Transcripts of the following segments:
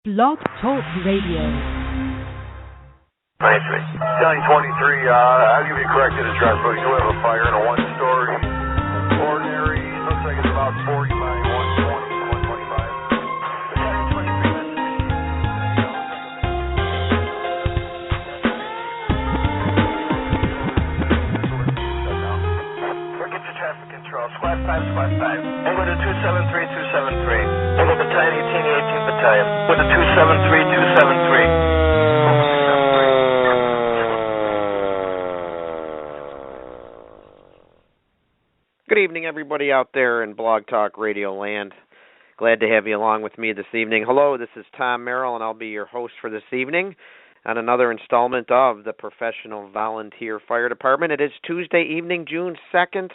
Blog Talk Radio. 93. County 23, I'll give you a corrected address, but you have a fire in a one-story ordinary. Looks like it's about 40 by 120, 125. Forget your traffic control. Squad 5, Squad 5. Angle to 273, 273. Angle Battalion 18, 18th Battalion. With the 273, 273. Good evening, everybody out there in Blog Talk Radio land. Glad to have you along with me this evening. Hello, this is Tom Merrill, and I'll be your host for this evening on another installment of the Professional Volunteer Fire Department. It is Tuesday evening, June 2nd,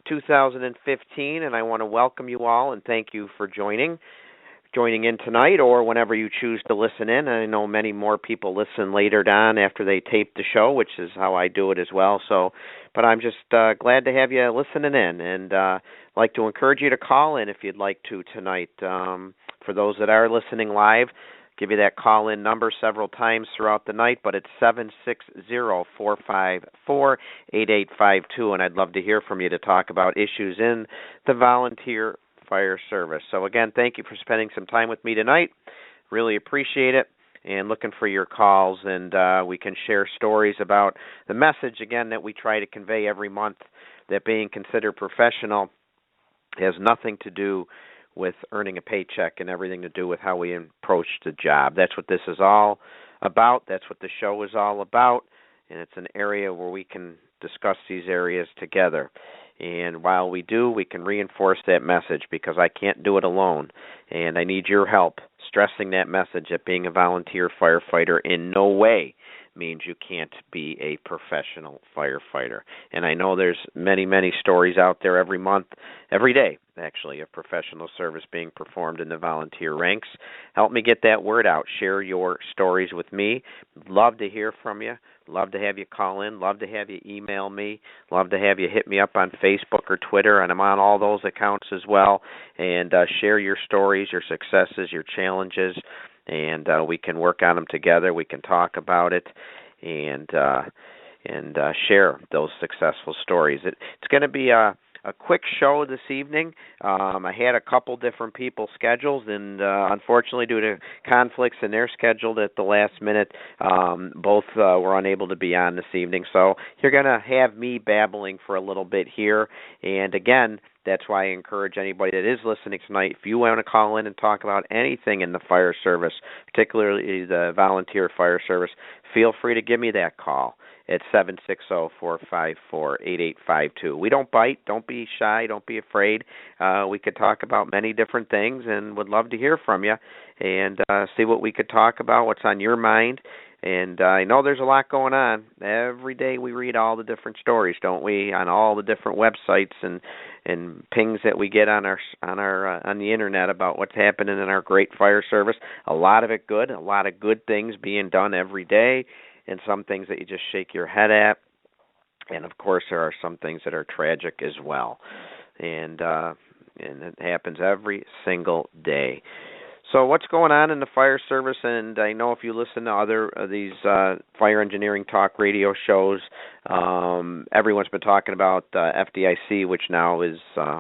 2015, and I want to welcome you all and thank you for joining in tonight or whenever you choose to listen in. I know many more people listen later on after they tape the show, which is how I do it as well. But I'm just glad to have you listening in, and like to encourage you to call in if you'd like to tonight. For those that are listening live, give you that call-in number several times throughout the night, but it's 760-454-8852, and I'd love to hear from you to talk about issues in the volunteer fire service. So again, thank you for spending some time with me tonight. Really appreciate it, and looking for your calls, and we can share stories about the message, again, that we try to convey every month, that being considered professional has nothing to do with earning a paycheck and everything to do with how we approach the job. That's what this is all about. That's what the show is all about, and it's an area where we can discuss these areas together. And while we do, we can reinforce that message, because I can't do it alone, and I need your help stressing that message that being a volunteer firefighter in no way means you can't be a professional firefighter. And I know there's many, many stories out there every month, every day, actually, of professional service being performed in the volunteer ranks. Help me get that word out. Share your stories with me. Love to hear from you. Love to have you call in. Love to have you email me. Love to have you hit me up on Facebook or Twitter, and I'm on all those accounts as well. And share your stories, your successes, your challenges, and we can work on them together. We can talk about it and share those successful stories. It's going to be a quick show this evening. I had a couple different people scheduled, and unfortunately, due to conflicts in their schedule at the last minute, both were unable to be on this evening. So you're going to have me babbling for a little bit here. And again, that's why I encourage anybody that is listening tonight, if you want to call in and talk about anything in the fire service, particularly the volunteer fire service, feel free to give me that call. It's 760-454-8852. We don't bite. Don't be shy. Don't be afraid. We could talk about many different things, and would love to hear from you and see what we could talk about, what's on your mind. And I know there's a lot going on. Every day we read all the different stories, don't we, on all the different websites and pings that we get on the internet about what's happening in our great fire service. A lot of it good, a lot of good things being done every day, and some things that you just shake your head at. And of course, there are some things that are tragic as well. And it happens every single day. So what's going on in the fire service? And I know if you listen to other of these fire engineering talk radio shows, everyone's been talking about FDIC, which now is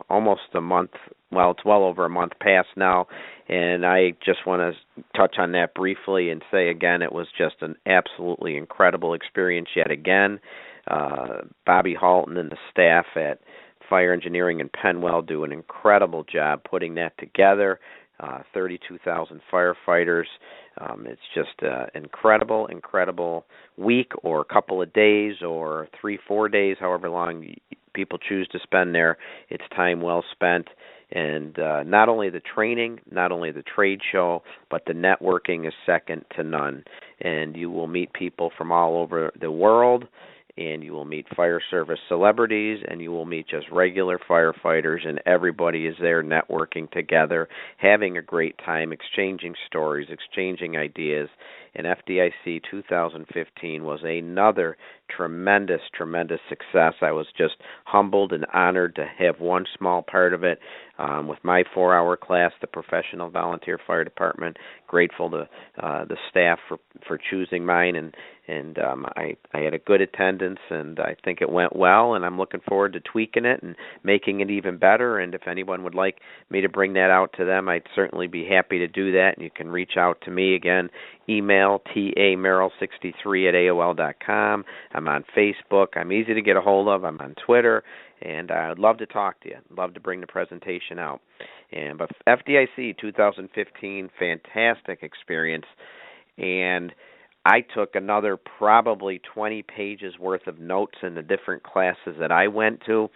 almost a month. Well, it's well over a month past now. And I just want to touch on that briefly and say again, it was just an absolutely incredible experience yet again. Bobby Halton and the staff at Fire Engineering in Penwell do an incredible job putting that together. 32,000 firefighters. It's just an incredible week or a couple of days or 3-4 days, however long people choose to spend there. It's time well spent. And not only the training, not only the trade show, but the networking is second to none. And you will meet people from all over the world, and you will meet fire service celebrities, and you will meet just regular firefighters, and everybody is there networking together, having a great time, exchanging stories, exchanging ideas. And FDIC 2015 was another tremendous success. I was just humbled and honored to have one small part of it. with my 4-hour class, the Professional Volunteer Fire Department. Grateful to the staff for choosing mine, and I had a good attendance, and I think it went well, and I'm looking forward to tweaking it and making it even better. And if anyone would like me to bring that out to them, I'd certainly be happy to do that. And you can reach out to me again, email tamerrill63@aol.com. I'm on Facebook. I'm easy to get a hold of. I'm on Twitter, and I'd love to talk to you. I'd love to bring the presentation out. But FDIC 2015, fantastic experience, and I took another probably 20 pages worth of notes in the different classes that I went to.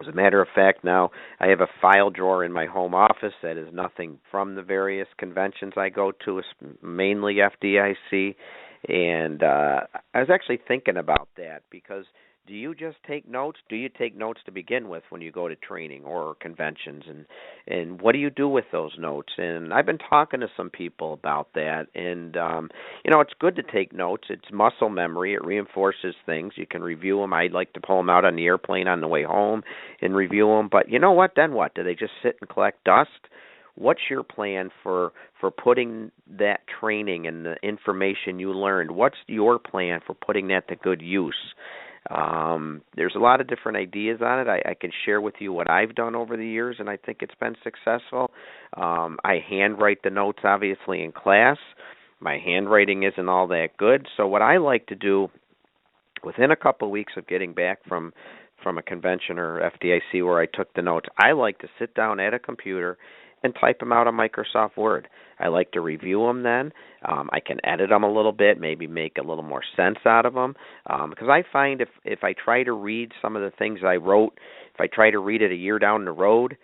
As a matter of fact, now I have a file drawer in my home office that is nothing from the various conventions I go to, mainly FDIC. And I was actually thinking about that, because do you just take notes? Do you take notes to begin with when you go to training or conventions? And what do you do with those notes? And I've been talking to some people about that. And, it's good to take notes. It's muscle memory. It reinforces things. You can review them. I like to pull them out on the airplane on the way home and review them. But you know what? Then what? Do they just sit and collect dust? What's your plan for putting that training and the information you learned? What's your plan for putting that to good use? There's a lot of different ideas on it. I can share with you what I've done over the years, and I think it's been successful. I handwrite the notes, obviously, in class. My handwriting isn't all that good, so what I like to do, within a couple of weeks of getting back from a convention or FDIC where I took the notes, I like to sit down at a computer and type them out on Microsoft Word. I like to review them then. I can edit them a little bit, maybe make a little more sense out of them. Because I find if I try to read some of the things I wrote, if I try to read it a year down the road,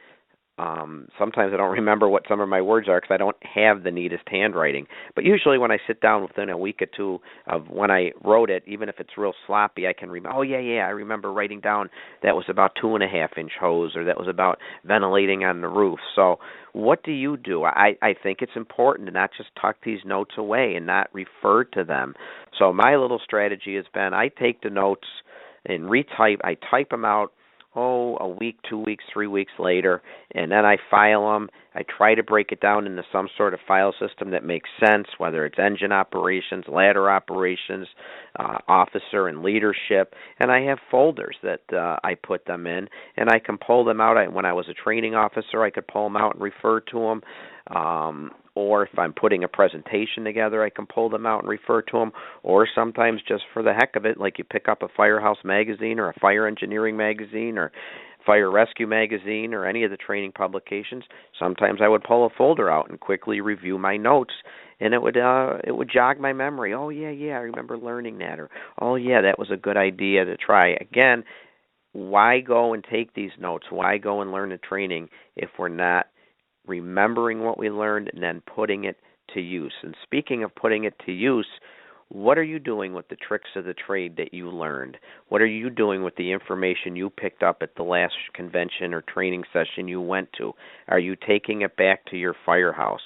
sometimes I don't remember what some of my words are because I don't have the neatest handwriting. But usually when I sit down within a week or two of when I wrote it, even if it's real sloppy, I can remember, I remember writing down that was about 2.5-inch hose, or that was about ventilating on the roof. So what do you do? I think it's important to not just tuck these notes away and not refer to them. So my little strategy has been, I take the notes and I type them out, a week, 2 weeks, 3 weeks later, and then I file them. I try to break it down into some sort of file system that makes sense, whether it's engine operations, ladder operations, officer and leadership, and I have folders that I put them in, and I can pull them out. When I was a training officer, I could pull them out and refer to them. Or if I'm putting a presentation together, I can pull them out and refer to them. Or sometimes just for the heck of it, like you pick up a Firehouse magazine or a Fire Engineering magazine or Fire Rescue magazine or any of the training publications, sometimes I would pull a folder out and quickly review my notes, and it would jog my memory. I remember learning that, or that was a good idea to try. Again, why go and take these notes? Why go and learn the training if we're not remembering what we learned and then putting it to use? And speaking of putting it to use, what are you doing with the tricks of the trade that you learned? What are you doing with the information you picked up at the last convention or training session you went to? Are you taking it back to your firehouse?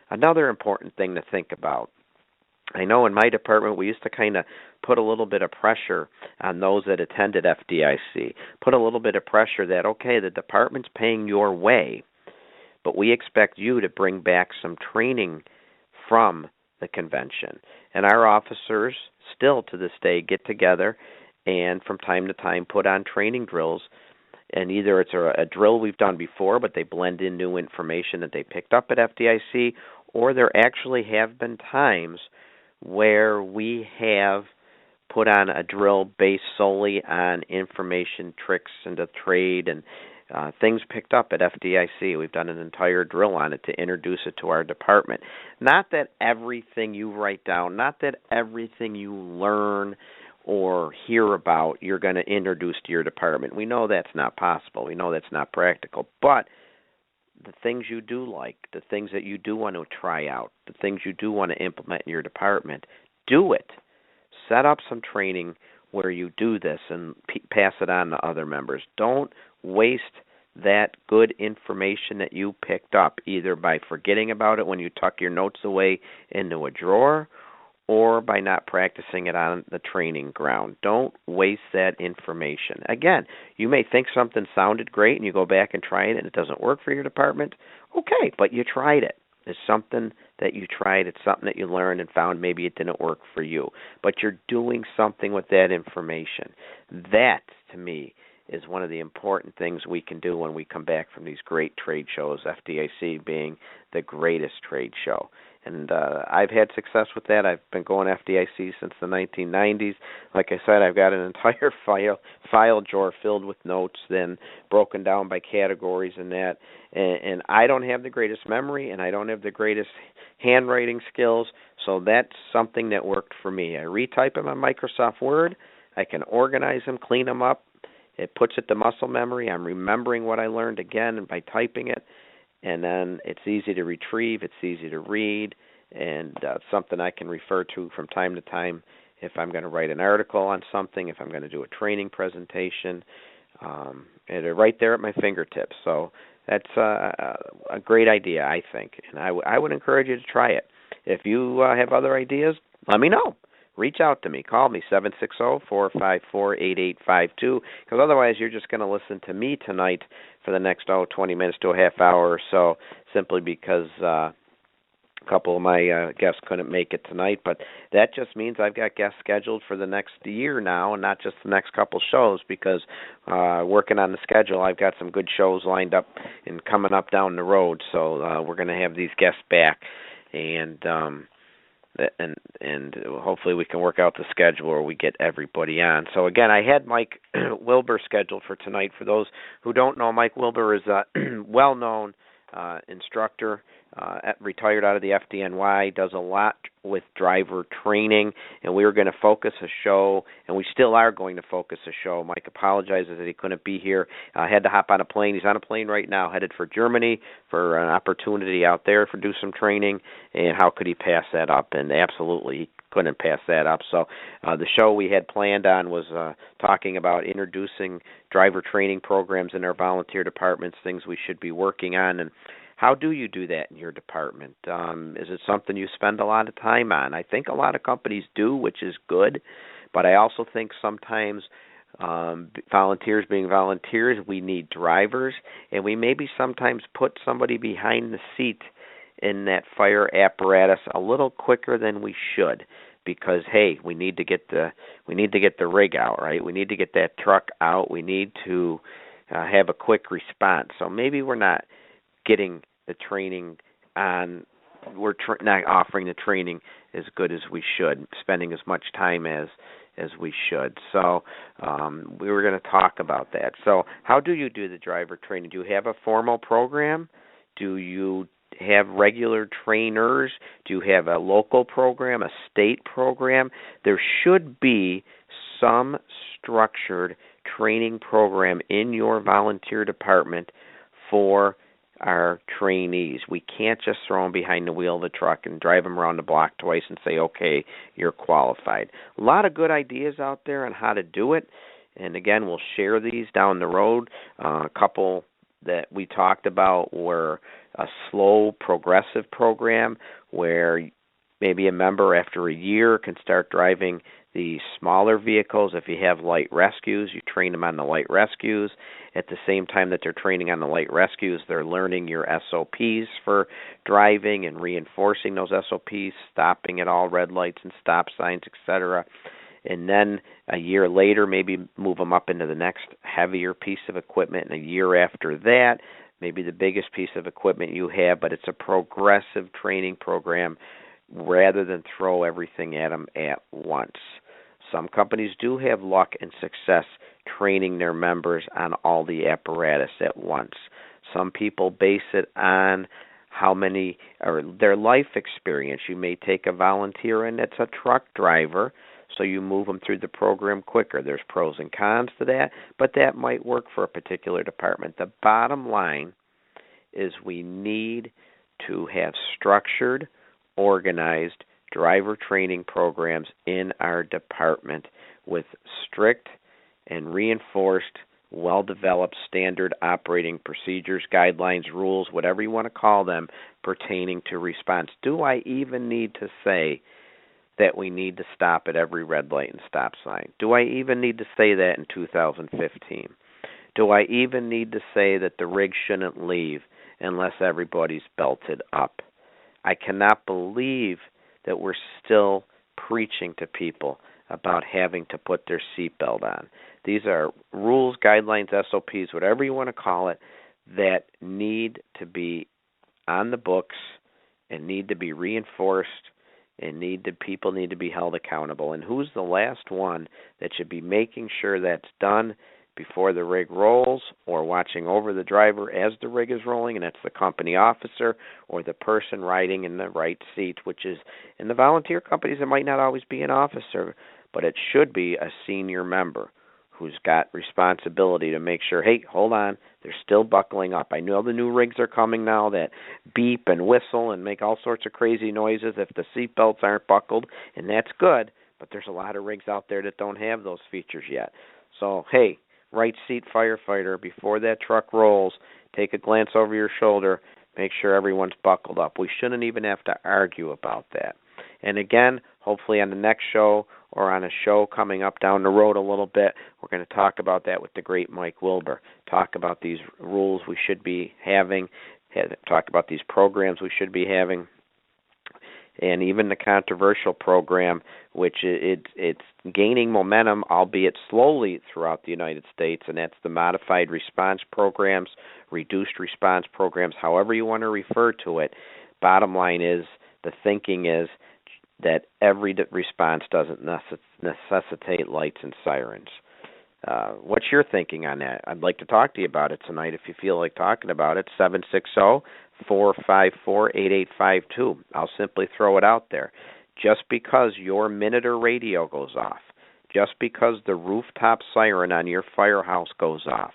Another important thing to think about, I know in my department we used to kind of put a little bit of pressure on those that attended FDIC, put a little bit of pressure that, okay, the department's paying your way, but we expect you to bring back some training from the convention. And our officers still to this day get together and from time to time put on training drills. And either it's a drill we've done before, but they blend in new information that they picked up at FDIC, or there actually have been times where we have put on a drill based solely on information, tricks, and the trade, and things picked up at FDIC. We've done an entire drill on it to introduce it to our department. Not that everything you write down, not that everything you learn or hear about you're going to introduce to your department. We know that's not possible. We know that's not practical. But the things you do like, the things that you do want to try out, the things you do want to implement in your department, do it. Set up some training where you do this and pass it on to other members. Don't waste that good information that you picked up, either by forgetting about it when you tuck your notes away into a drawer, or by not practicing it on the training ground. Don't waste that information. Again, you may think something sounded great and you go back and try it and it doesn't work for your department. Okay, but you tried it. It's something that you tried. It's something that you learned and found maybe it didn't work for you. But you're doing something with that information. That, to me, is one of the important things we can do when we come back from these great trade shows, FDIC being the greatest trade show. And I've had success with that. I've been going FDIC since the 1990s. Like I said, I've got an entire file drawer filled with notes, then broken down by categories and that. And I don't have the greatest memory, and I don't have the greatest handwriting skills, so that's something that worked for me. I retype them on Microsoft Word. I can organize them, clean them up. It puts it to muscle memory. I'm remembering what I learned again by typing it. And then it's easy to retrieve, it's easy to read, and something I can refer to from time to time if I'm going to write an article on something, if I'm going to do a training presentation. And they're right there at my fingertips. So that's a great idea, I think. And I would encourage you to try it. If you have other ideas, let me know. Reach out to me. Call me, 760-454-8852, because otherwise you're just going to listen to me tonight for the next 20 minutes to a half hour or so, simply because a couple of my guests couldn't make it tonight. But that just means I've got guests scheduled for the next year now, and not just the next couple shows, because working on the schedule, I've got some good shows lined up and coming up down the road. So we're going to have these guests back, and hopefully we can work out the schedule where we get everybody on. So again, I had Mike Wilbur scheduled for tonight. For those who don't know, Mike Wilbur is a well-known instructor, retired out of the FDNY, does a lot with driver training, and we were going to focus a show, and we still are going to focus a show. Mike apologizes that he couldn't be here. Had to hop on a plane. He's on a plane right now, headed for Germany for an opportunity out there for do some training, and how could he pass that up? And absolutely, he couldn't pass that up. So the show we had planned on was talking about introducing driver training programs in our volunteer departments, things we should be working on, and how do you do that in your department? Is it something you spend a lot of time on? I think a lot of companies do, which is good, but I also think sometimes volunteers being volunteers, we need drivers, and we maybe sometimes put somebody behind the seat in that fire apparatus a little quicker than we should, because hey, we need to get the rig out, right? We need to get that truck out. We need to have a quick response. So maybe we're not getting the training on, not offering the training as good as we should, spending as much time as we should. So we were going to talk about that. So how do you do the driver training? Do you have a formal program? Do you have regular trainers? Do you have a local program, a state program? There should be some structured training program in your volunteer department for our trainees. We can't just throw them behind the wheel of the truck and drive them around the block twice and say, okay, you're qualified. A lot of good ideas out there on how to do it, and again, we'll share these down the road. A couple that we talked about were a slow, progressive program where maybe a member after a year can start driving the smaller vehicles. If you have light rescues, you train them on the light rescues. At the same time that they're training on the light rescues, they're learning your SOPs for driving and reinforcing those SOPs, stopping at all red lights and stop signs, etc. And then a year later, maybe move them up into the next heavier piece of equipment. And a year after that, maybe the biggest piece of equipment you have, but it's a progressive training program rather than throw everything at them at once. Some companies do have luck and success training their members on all the apparatus at once. Some people base it on how many, or their life experience. You may take a volunteer and it's a truck driver, so you move them through the program quicker. There's pros and cons to that, but that might work for a particular department. The bottom line is we need to have structured, organized driver training programs in our department with strict and reinforced, well-developed standard operating procedures, guidelines, rules, whatever you want to call them, pertaining to response. Do I even need to say that we need to stop at every red light and stop sign? Do I even need to say that in 2015? Do I even need to say that the rig shouldn't leave unless everybody's belted up? I cannot believe that we're still preaching to people about having to put their seatbelt on. These are rules, guidelines, SOPs, whatever you want to call it, that need to be on the books and need to be reinforced and people need to be held accountable. And who's the last one that should be making sure that's done before the rig rolls or watching over the driver as the rig is rolling? And that's the company officer or the person riding in the right seat, which is in the volunteer companies, it might not always be an officer, but it should be a senior member who's got responsibility to make sure, hey, hold on, they're still buckling up. I know the new rigs are coming now that beep and whistle and make all sorts of crazy noises if the seat belts aren't buckled, and that's good, but there's a lot of rigs out there that don't have those features yet. So, hey, right seat firefighter, before that truck rolls, take a glance over your shoulder, make sure everyone's buckled up. We shouldn't even have to argue about that. And again, hopefully on the next show or on a show coming up down the road a little bit, we're going to talk about that with the great Mike Wilbur, talk about these rules we should be having, talk about these programs we should be having, and even the controversial program, which it's gaining momentum, albeit slowly, throughout the United States, and that's the modified response programs, reduced response programs, however you want to refer to it. Bottom line is, the thinking is that every response doesn't necessitate lights and sirens. What's your thinking on that? I'd like to talk to you about it tonight if you feel like talking about it. 760-454-8852. I'll simply throw it out there. Just because your monitor radio goes off, just because the rooftop siren on your firehouse goes off,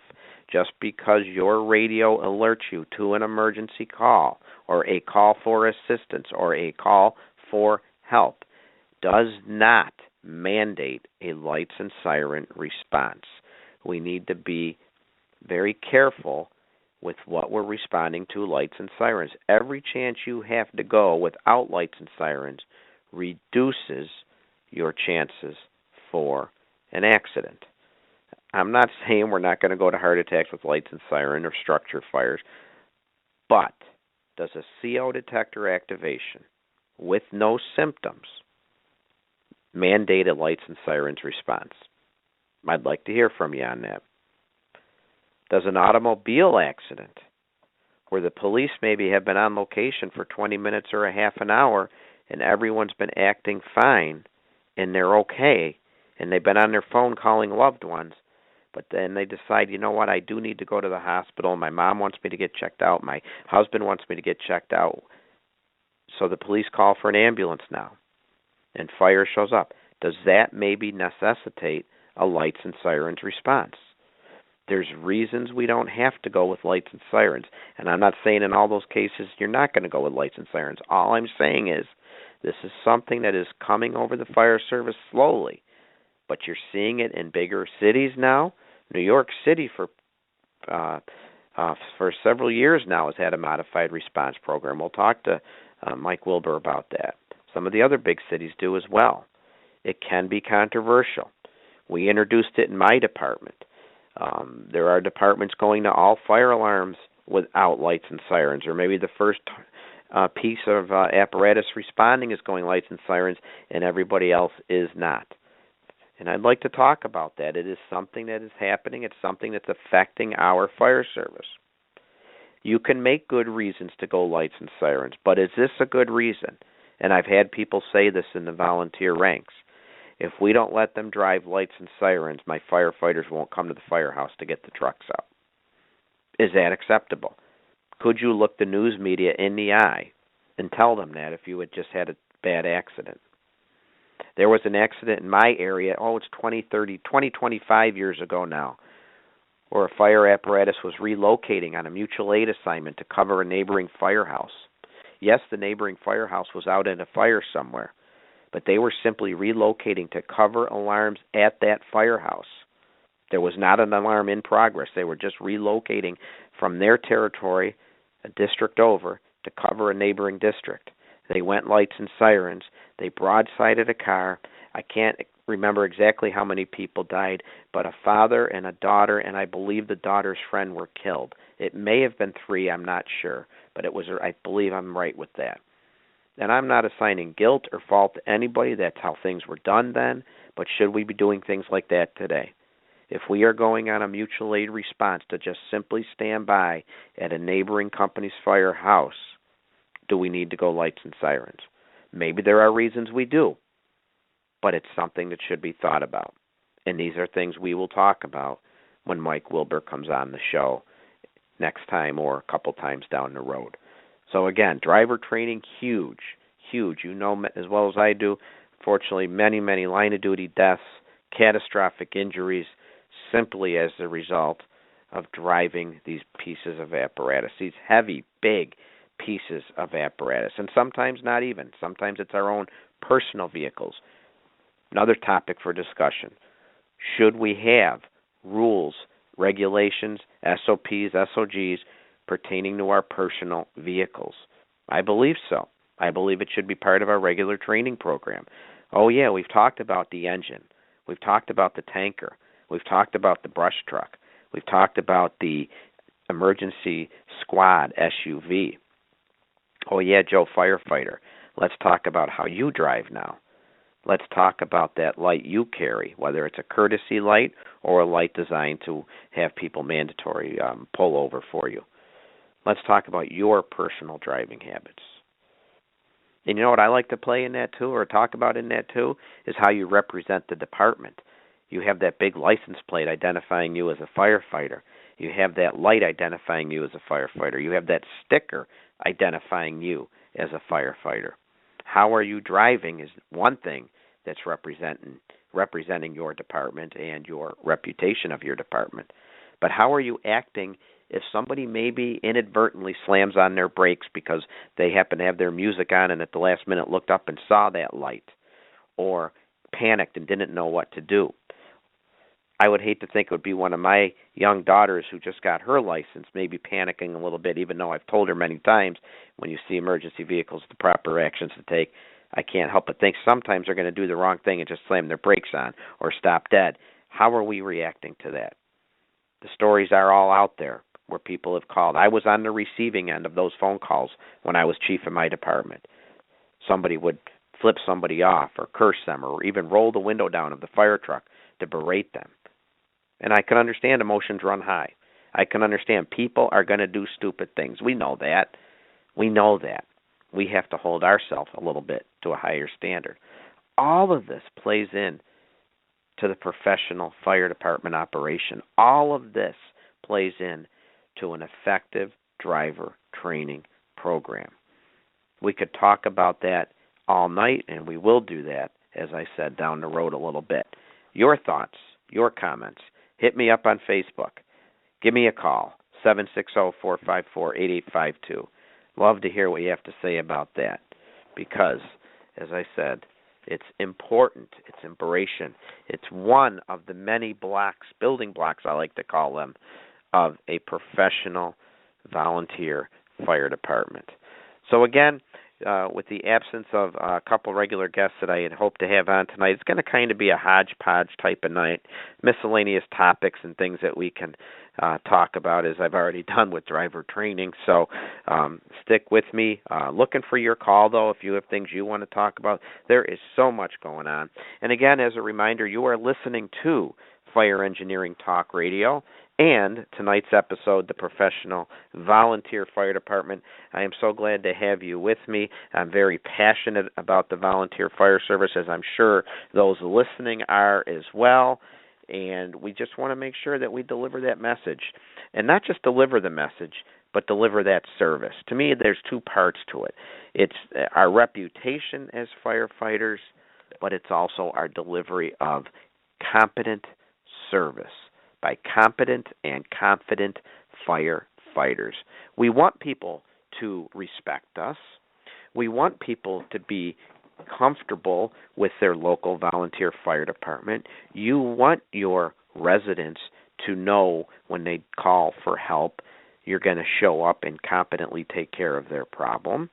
just because your radio alerts you to an emergency call or a call for assistance or a call for help, does not mandate a lights and siren response. We need to be very careful with what we're responding to, lights and sirens. Every chance you have to go without lights and sirens reduces your chances for an accident. I'm not saying we're not going to go to heart attacks with lights and siren or structure fires, but does a CO detector activation with no symptoms mandate a lights and sirens response? I'd like to hear from you on that. Does an automobile accident where the police maybe have been on location for 20 minutes or a half an hour and everyone's been acting fine and they're okay and they've been on their phone calling loved ones, but then they decide, you know what, I do need to go to the hospital. My mom wants me to get checked out. My husband wants me to get checked out. So the police call for an ambulance now, and fire shows up. Does that maybe necessitate a lights and sirens response? There's reasons we don't have to go with lights and sirens. And I'm not saying in all those cases you're not going to go with lights and sirens. All I'm saying is this is something that is coming over the fire service slowly. But you're seeing it in bigger cities now. New York City for several years now has had a modified response program. We'll talk to Mike Wilbur about that. Some of the other big cities do as well. It can be controversial. We introduced it in my department. There are departments going to all fire alarms without lights and sirens, or maybe the first piece of apparatus responding is going lights and sirens, and everybody else is not. And I'd like to talk about that. It is something that is happening. It's something that's affecting our fire service. You can make good reasons to go lights and sirens, but is this a good reason? And I've had people say this in the volunteer ranks. If we don't let them drive lights and sirens, my firefighters won't come to the firehouse to get the trucks out. Is that acceptable? Could you look the news media in the eye and tell them that if you had just had a bad accident? There was an accident in my area, it's 25 years ago now, where a fire apparatus was relocating on a mutual aid assignment to cover a neighboring firehouse. Yes, the neighboring firehouse was out in a fire somewhere, but they were simply relocating to cover alarms at that firehouse. There was not an alarm in progress. They were just relocating from their territory, a district over, to cover a neighboring district. They went lights and sirens. They broadsided a car. I can't remember exactly how many people died, but a father and a daughter, and I believe the daughter's friend were killed. It may have been 3, I'm not sure, but it was. I believe I'm right with that. And I'm not assigning guilt or fault to anybody. That's how things were done then, but should we be doing things like that today? If we are going on a mutual aid response to just simply stand by at a neighboring company's firehouse, do we need to go lights and sirens? Maybe there are reasons we do, but it's something that should be thought about. And these are things we will talk about when Mike Wilbur comes on the show next time or a couple times down the road. So again, driver training, huge, huge. You know as well as I do, fortunately, many, many line-of-duty deaths, catastrophic injuries, simply as a result of driving these pieces of apparatus, these heavy, big pieces of apparatus, and sometimes not even. Sometimes it's our own personal vehicles. Another topic for discussion. Should we have rules, regulations, SOPs, SOGs pertaining to our personal vehicles? I believe so. I believe it should be part of our regular training program. Oh yeah, we've talked about the engine. We've talked about the tanker. We've talked about the brush truck. We've talked about the emergency squad SUV. Oh yeah, Joe Firefighter, let's talk about how you drive now. Let's talk about that light you carry, whether it's a courtesy light or a light designed to have people mandatory pull over for you. Let's talk about your personal driving habits. And you know what I like to play in that too, or talk about in that too, is how you represent the department. You have that big license plate identifying you as a firefighter. You have that light identifying you as a firefighter. You have that sticker identifying you as a firefighter. How are you driving is one thing that's representing your department and your reputation of your department. But how are you acting if somebody maybe inadvertently slams on their brakes because they happen to have their music on and at the last minute looked up and saw that light, or panicked and didn't know what to do? I would hate to think it would be one of my young daughters who just got her license, maybe panicking a little bit, even though I've told her many times when you see emergency vehicles, the proper actions to take. I can't help but think sometimes they're going to do the wrong thing and just slam their brakes on or stop dead. How are we reacting to that? The stories are all out there where people have called. I was on the receiving end of those phone calls when I was chief of my department. Somebody would flip somebody off or curse them or even roll the window down of the fire truck to berate them. And I can understand emotions run high. I can understand people are going to do stupid things. We know that. We know that. We have to hold ourselves a little bit to a higher standard. All of this plays in to the professional fire department operation. All of this plays in to an effective driver training program. We could talk about that all night, and we will do that, as I said, down the road a little bit. Your thoughts, your comments. Hit me up on Facebook. Give me a call, 760-454-8852. Love to hear what you have to say about that because, as I said, it's important. It's inspiration. It's one of the many blocks, building blocks I like to call them, of a professional volunteer fire department. So again, with the absence of a couple regular guests that I had hoped to have on tonight, it's going to kind of be a hodgepodge type of night, miscellaneous topics and things that we can talk about, as I've already done with driver training. So stick with me. Looking for your call, though, if you have things you want to talk about. There is so much going on. And again, as a reminder, you are listening to Fire Engineering Talk Radio, and tonight's episode, the Professional Volunteer Fire Department. I am so glad to have you with me. I'm very passionate about the volunteer fire service, as I'm sure those listening are as well. And we just want to make sure that we deliver that message. And not just deliver the message, but deliver that service. To me, there's two parts to it. It's our reputation as firefighters, but it's also our delivery of competent service by competent and confident firefighters. We want people to respect us. We want people to be comfortable with their local volunteer fire department. You want your residents to know when they call for help, you're going to show up and competently take care of their problem.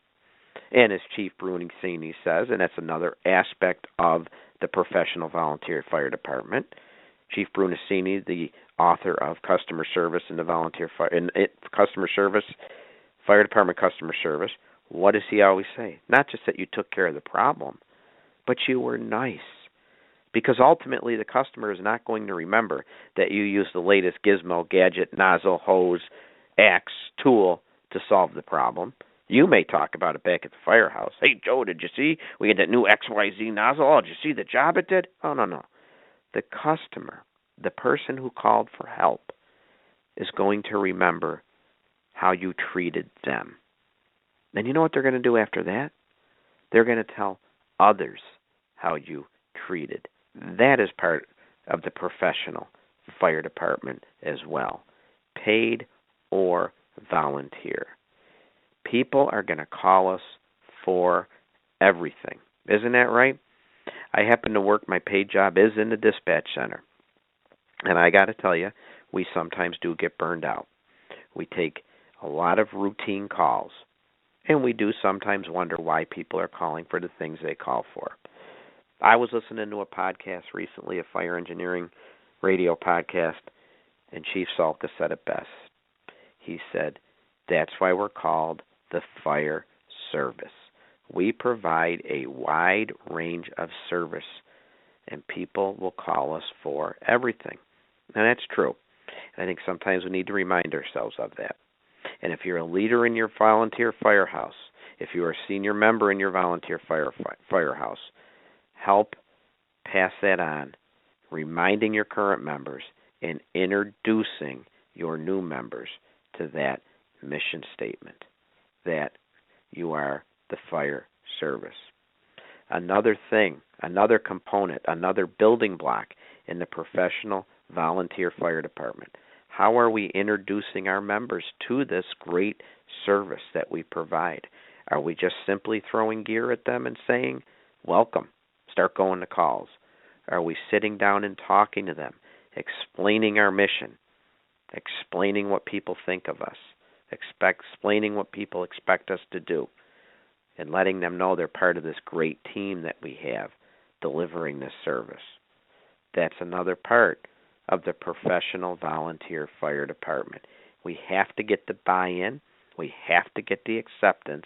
And as Chief Brunissini says, and that's another aspect of the professional volunteer fire department, Chief Brunissini, the author of Customer Service in the Volunteer Fire, Customer Service, Fire Department Customer Service, what does he always say? Not just that you took care of the problem, but you were nice. Because ultimately the customer is not going to remember that you used the latest gizmo, gadget, nozzle, hose, axe, tool to solve the problem. You may talk about it back at the firehouse. Hey, Joe, did you see we had that new XYZ nozzle? Oh, did you see the job it did? Oh, no. The customer, the person who called for help, is going to remember how you treated them. And you know what they're going to do after that? They're going to tell others how you treated. That is part of the professional fire department as well, paid or volunteer. People are going to call us for everything. Isn't that right? I happen to work, my paid job is in the dispatch center. And I got to tell you, we sometimes do get burned out. We take a lot of routine calls, and we do sometimes wonder why people are calling for the things they call for. I was listening to a podcast recently, a fire engineering radio podcast, and Chief Salka said it best. He said, that's why we're called the fire service. We provide a wide range of service, and people will call us for everything. And that's true. And I think sometimes we need to remind ourselves of that. And if you're a leader in your volunteer firehouse, if you're a senior member in your volunteer firehouse, help pass that on, reminding your current members and introducing your new members to that mission statement, that you are the fire service. Another thing, another component, another building block in the professional volunteer fire department. How are we introducing our members to this great service that we provide? Are we just simply throwing gear at them and saying, welcome, start going to calls? Are we sitting down and talking to them, explaining our mission, explaining what people think of us, explaining what people expect us to do, and letting them know they're part of this great team that we have delivering this service? That's another part of the professional volunteer fire department. We have to get the buy-in. We have to get the acceptance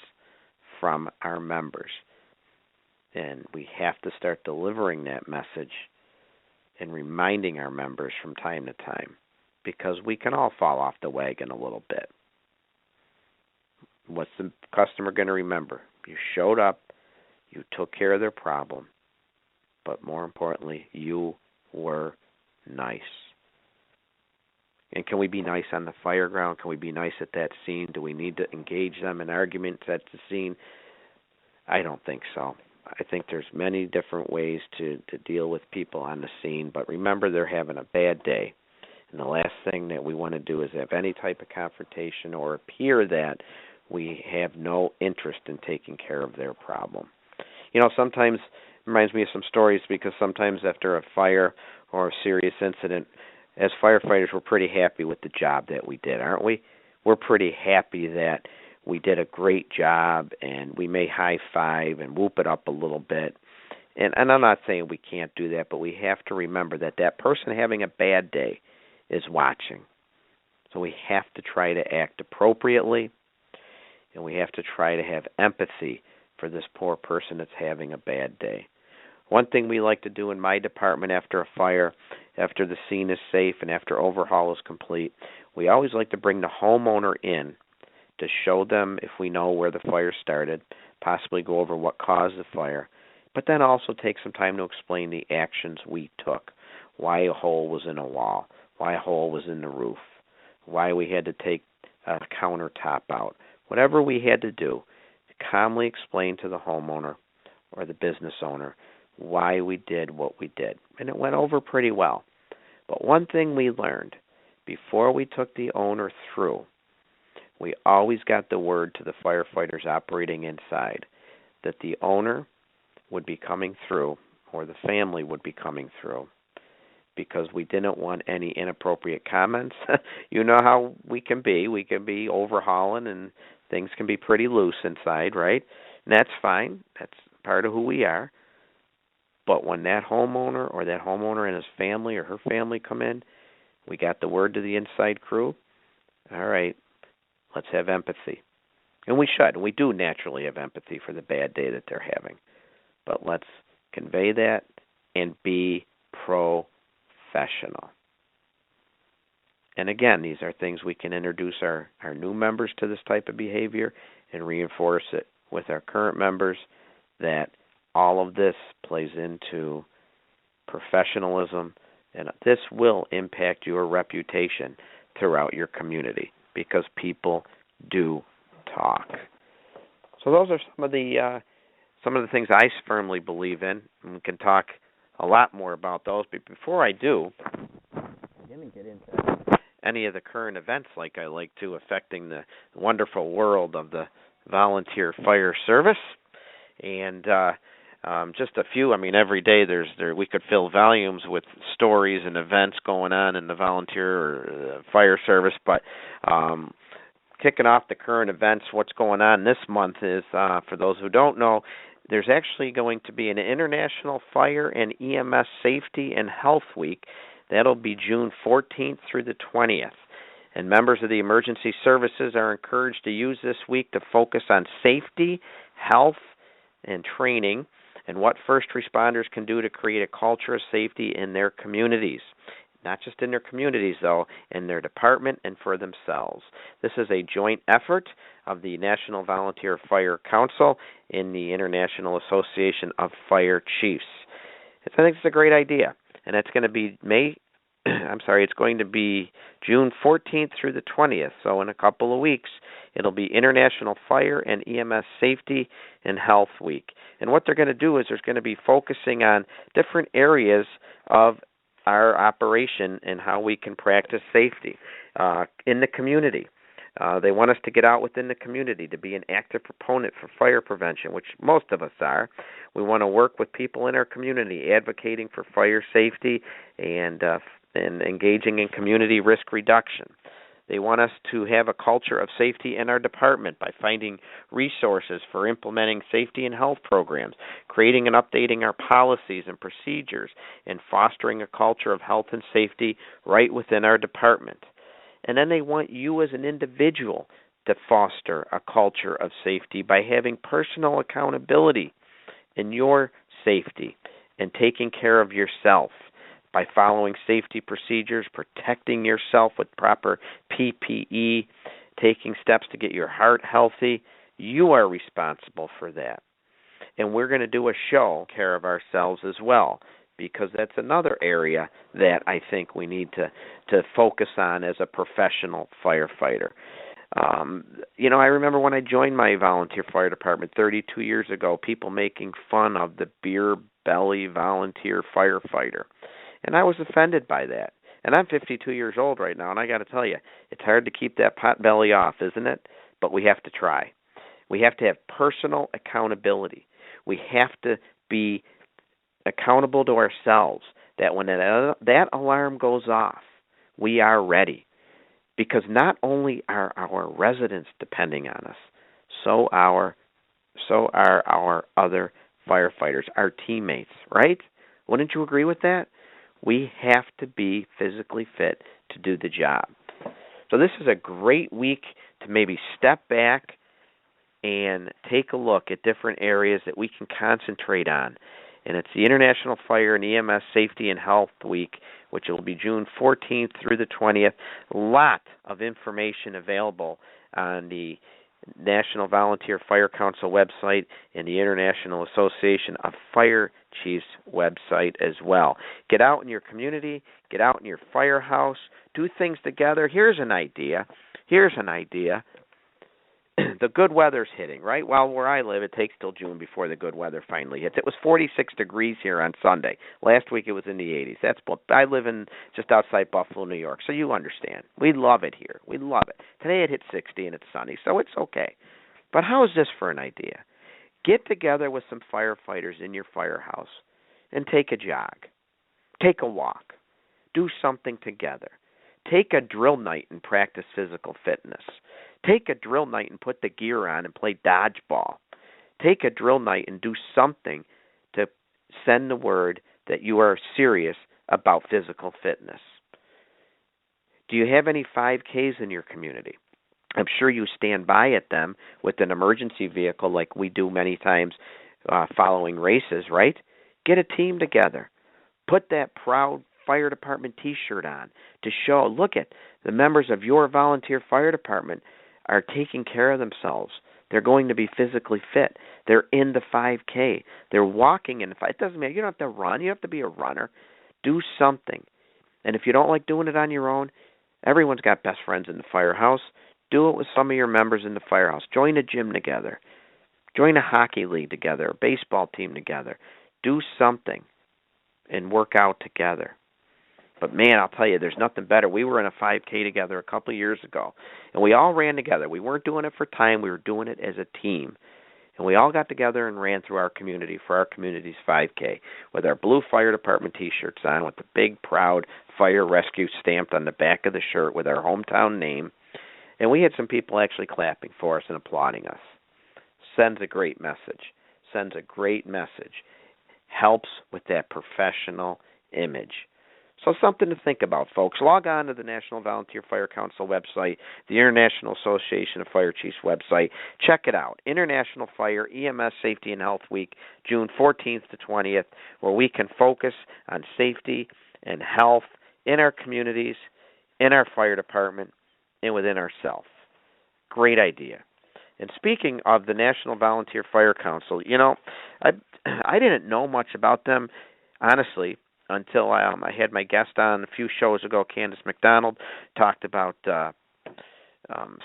from our members. And we have to start delivering that message and reminding our members from time to time, because we can all fall off the wagon a little bit. What's the customer going to remember? You showed up, you took care of their problem, but more importantly, you were nice. And can we be nice on the fire ground? Can we be nice at that scene? Do we need to engage them in arguments at the scene? I don't think so. I think there's many different ways to deal with people on the scene, but remember, they're having a bad day. And the last thing that we want to do is have any type of confrontation or appear that we have no interest in taking care of their problem. You know, sometimes it reminds me of some stories, because sometimes after a fire or a serious incident, as firefighters, we're pretty happy with the job that we did, aren't we? We're pretty happy that we did a great job, and we may high-five and whoop it up a little bit. And I'm not saying we can't do that, but we have to remember that that person having a bad day is watching. So we have to try to act appropriately, and we have to try to have empathy for this poor person that's having a bad day. One thing we like to do in my department after a fire, after the scene is safe and after overhaul is complete, we always like to bring the homeowner in to show them if we know where the fire started, possibly go over what caused the fire, but then also take some time to explain the actions we took, why a hole was in a wall, why a hole was in the roof, why we had to take a countertop out. Whatever we had to do, to calmly explain to the homeowner or the business owner why we did what we did. And it went over pretty well. But one thing we learned, before we took the owner through, we always got the word to the firefighters operating inside that the owner would be coming through, or the family would be coming through, because we didn't want any inappropriate comments. You know how we can be. We can be overhauling, and things can be pretty loose inside, right? And that's fine. That's part of who we are. But when that homeowner or that homeowner and his family or her family come in, we got the word to the inside crew, all right, let's have empathy. And we should. We do naturally have empathy for the bad day that they're having. But let's convey that and be professional. And again, these are things we can introduce our new members to this type of behavior and reinforce it with our current members that all of this plays into professionalism, and this will impact your reputation throughout your community because people do talk. So those are some of the things I firmly believe in, and we can talk a lot more about those. But before I do, I didn't get into any of the current events like I like to affecting the wonderful world of the volunteer fire service. And just a few. I mean, every day we could fill volumes with stories and events going on in the volunteer or fire service. But kicking off the current events, what's going on this month is, for those who don't know, there's actually going to be an International Fire and EMS Safety and Health Week. That'll be June 14th through the 20th. And members of the emergency services are encouraged to use this week to focus on safety, health, and training, and what first responders can do to create a culture of safety in their communities. Not just in their communities, though, in their department and for themselves. This is a joint effort of the National Volunteer Fire Council and the International Association of Fire Chiefs. I think it's a great idea, and that's going to be it's going to be June 14th through the 20th, so in a couple of weeks. It'll be International Fire and EMS Safety and Health Week. And what they're going to do is there's going to be focusing on different areas of our operation and how we can practice safety in the community. They want us to get out within the community to be an active proponent for fire prevention, which most of us are. We want to work with people in our community advocating for fire safety and engaging in community risk reduction. They want us to have a culture of safety in our department by finding resources for implementing safety and health programs, creating and updating our policies and procedures, and fostering a culture of health and safety right within our department. And then they want you as an individual to foster a culture of safety by having personal accountability in your safety and taking care of yourself. By following safety procedures, protecting yourself with proper PPE, taking steps to get your heart healthy, you are responsible for that. And we're going to do a show care of ourselves as well, because that's another area that I think we need to focus on as a professional firefighter. I remember when I joined my volunteer fire department 32 years ago, people making fun of the beer belly volunteer firefighter. And I was offended by that. And I'm 52 years old right now, and I got to tell you, it's hard to keep that pot belly off, isn't it? But we have to try. We have to have personal accountability. We have to be accountable to ourselves that when that alarm goes off, we are ready. Because not only are our residents depending on us, so are our other firefighters, our teammates, right? Wouldn't you agree with that? We have to be physically fit to do the job. So this is a great week to maybe step back and take a look at different areas that we can concentrate on. And it's the International Fire and EMS Safety and Health Week, which will be June 14th through the 20th. A lot of information available on the National Volunteer Fire Council website and the International Association of Fire Chiefs website as well. Get out in your community, get out in your firehouse, do things together. Here's an idea. The good weather's hitting, right? Well, where I live, it takes till June before the good weather finally hits. It was 46 degrees here on Sunday. Last week it was in the 80s. I live in just outside Buffalo, New York, so you understand. We love it here. We love it. Today it hit 60 and it's sunny, so it's okay. But how is this for an idea? Get together with some firefighters in your firehouse and take a jog. Take a walk. Do something together. Take a drill night and practice physical fitness. Take a drill night and put the gear on and play dodgeball. Take a drill night and do something to send the word that you are serious about physical fitness. Do you have any 5Ks in your community? I'm sure you stand by at them with an emergency vehicle like we do many times following races, right? Get a team together. Put that proud fire department T-shirt on to show, look at the members of your volunteer fire department are taking care of themselves. They're going to be physically fit. They're in the 5K. They're walking in the 5K. It doesn't matter. You don't have to run. You don't have to be a runner. Do something. And if you don't like doing it on your own, everyone's got best friends in the firehouse. Do it with some of your members in the firehouse. Join a gym together. Join a hockey league together, a baseball team together. Do something and work out together. But, man, I'll tell you, there's nothing better. We were in a 5K together a couple of years ago, and we all ran together. We weren't doing it for time. We were doing it as a team. And we all got together and ran through our community for our community's 5K with our blue fire department T-shirts on with the big, proud fire rescue stamped on the back of the shirt with our hometown name. And we had some people actually clapping for us and applauding us. Sends a great message. Sends a great message. Helps with that professional image. So something to think about, folks. Log on to the National Volunteer Fire Council website, the International Association of Fire Chiefs website. Check it out. International Fire EMS Safety and Health Week, June 14th to 20th, where we can focus on safety and health in our communities, in our fire department, and within ourselves. Great idea. And speaking of the National Volunteer Fire Council, you know, I didn't know much about them, honestly, until I had my guest on a few shows ago, Candace McDonald, talked about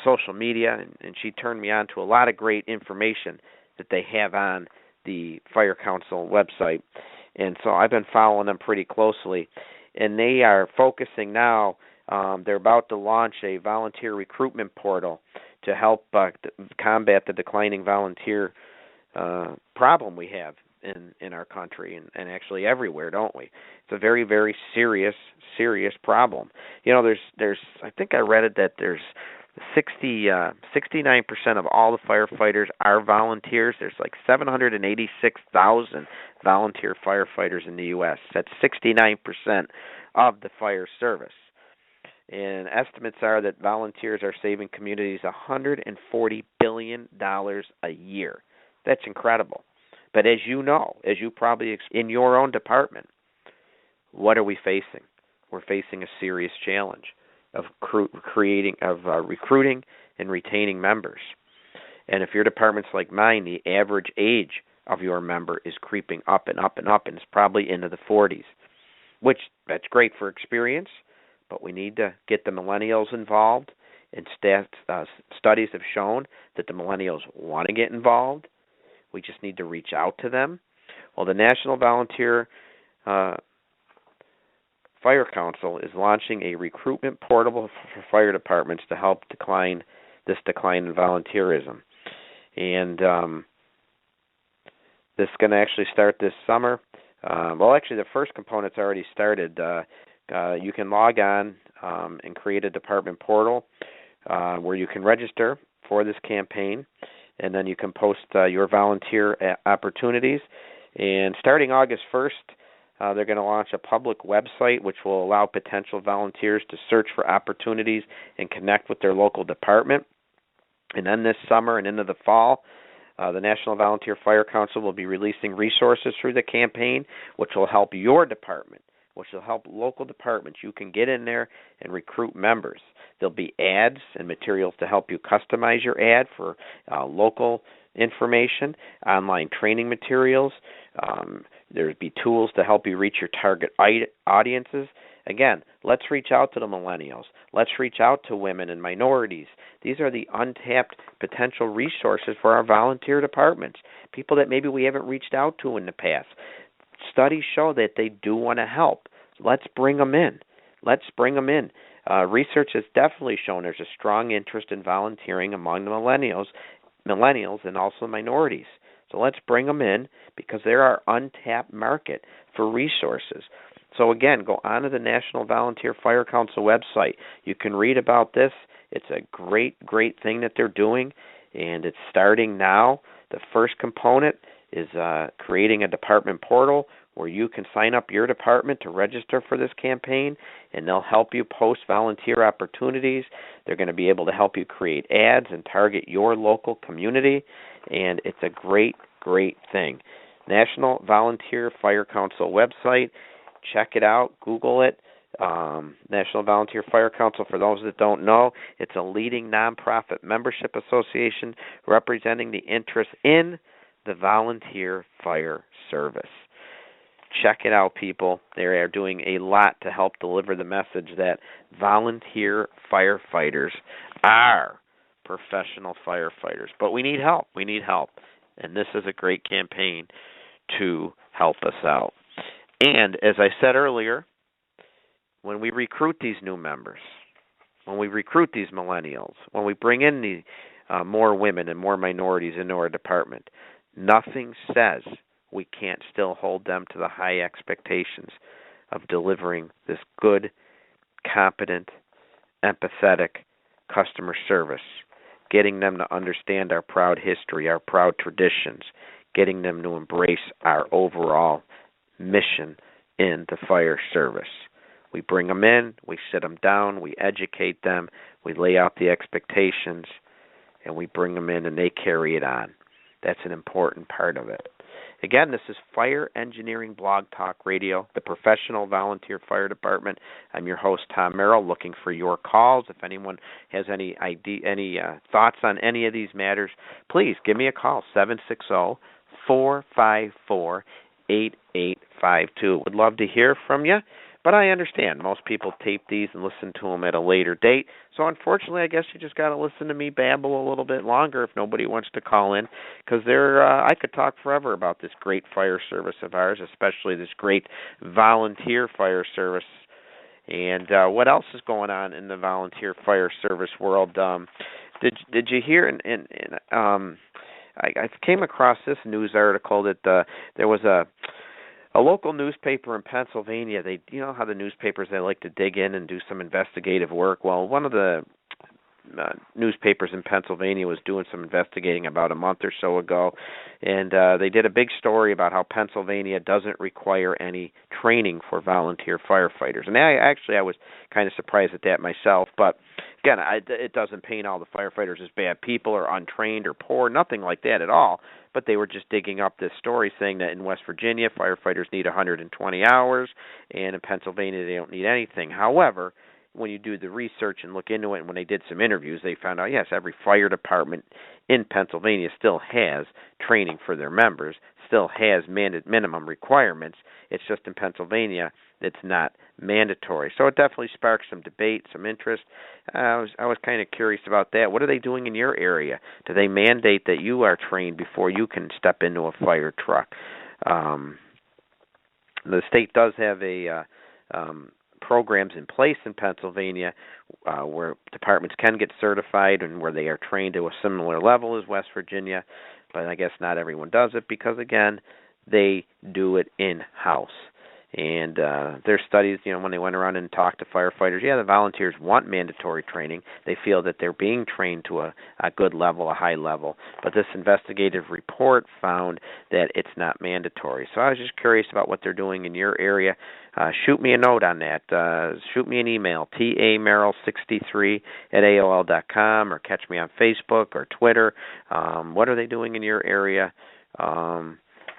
social media, and she turned me on to a lot of great information that they have on the Fire Council website. And so I've been following them pretty closely. And they are focusing now, they're about to launch a volunteer recruitment portal to help combat the declining volunteer problem we have in our country and actually everywhere, don't we? It's a very, very serious problem. You know, there's I think I read it that there's 69% of all the firefighters are volunteers. There's like 786,000 volunteer firefighters in the U.S. That's 69% of the fire service. And estimates are that volunteers are saving communities $140 billion a year. That's incredible. But as you know, as you probably in your own department, what are we facing? We're facing a serious challenge of recruiting and retaining members. And if your department's like mine, the average age of your member is creeping up and up and up, and it's probably into the 40s, which that's great for experience, but we need to get the millennials involved. And studies have shown that the millennials want to get involved. We just need to reach out to them. Well, the National Volunteer Fire Council is launching a recruitment portal for fire departments to help decline in volunteerism. And this is going to actually start this summer. Well, actually, the first component's already started. You can log on and create a department portal where you can register for this campaign, and then you can post your volunteer opportunities. And starting August 1st, they're going to launch a public website which will allow potential volunteers to search for opportunities and connect with their local department. And then this summer and into the fall, the National Volunteer Fire Council will be releasing resources through the campaign which will help your department, which will help local departments. You can get in there and recruit members. There'll be ads and materials to help you customize your ad for local information, online training materials. There'll be tools to help you reach your target audiences. Again, let's reach out to the millennials. Let's reach out to women and minorities. These are the untapped potential resources for our volunteer departments, people that maybe we haven't reached out to in the past. Studies show that they do want to help. Let's bring them in. Research has definitely shown there's a strong interest in volunteering among the millennials and also minorities. So let's bring them in because they're our untapped market for resources. So again, go on to the National Volunteer Fire Council website. You can read about this. It's a great thing that they're doing, and it's starting now. The first component is creating a department portal where you can sign up your department to register for this campaign, and they'll help you post volunteer opportunities. They're going to be able to help you create ads and target your local community, and it's a great, great thing. National Volunteer Fire Council website. Check it out. Google it. National Volunteer Fire Council, for those that don't know, it's a leading nonprofit membership association representing the interest in the volunteer fire service. Check it out, people. They are doing a lot to help deliver the message that volunteer firefighters are professional firefighters. But we need help. We need help. And this is a great campaign to help us out. And as I said earlier, when we recruit these new members, when we recruit these millennials, when we bring in the more women and more minorities into our department, nothing says we can't still hold them to the high expectations of delivering this good, competent, empathetic customer service, getting them to understand our proud history, our proud traditions, getting them to embrace our overall mission in the fire service. We bring them in, we sit them down, we educate them, we lay out the expectations, and we bring them in and they carry it on. That's an important part of it. Again, this is Fire Engineering Blog Talk Radio, the professional volunteer fire department. I'm your host, Tom Merrill, looking for your calls. If anyone has any thoughts on any of these matters, please give me a call, 760-454-8852. Would love to hear from you. But I understand most people tape these and listen to them at a later date. So unfortunately, I guess you just got to listen to me babble a little bit longer if nobody wants to call in, because I could talk forever about this great fire service of ours, especially this great volunteer fire service. And what else is going on in the volunteer fire service world? Did you hear? I came across this news article that there was a local newspaper in Pennsylvania. You know how the newspapers, they like to dig in and do some investigative work. Well, one of the newspapers in Pennsylvania was doing some investigating about a month or so ago, and they did a big story about how Pennsylvania doesn't require any training for volunteer firefighters. And I was kind of surprised at that myself, but again, it doesn't paint all the firefighters as bad people or untrained or poor, nothing like that at all. But they were just digging up this story saying that in West Virginia, firefighters need 120 hours, and in Pennsylvania, they don't need anything. However, when you do the research and look into it, and when they did some interviews, they found out, yes, every fire department in Pennsylvania still has training for their members, still has minimum requirements. It's just in Pennsylvania it's not mandatory. So it definitely sparked some debate, some interest. I was kind of curious about that. What are they doing in your area? Do they mandate that you are trained before you can step into a fire truck? The state does have programs in place in Pennsylvania where departments can get certified and where they are trained to a similar level as West Virginia, but I guess not everyone does it because, again, they do it in-house. And their studies, when they went around and talked to firefighters, the volunteers want mandatory training. They feel that they're being trained to a good level, a high level. But this investigative report found that it's not mandatory. So I was just curious about what they're doing in your area. Shoot me a note on that. Shoot me an email, tamerrill63@AOL.com, or catch me on Facebook or Twitter. What are they doing in your area?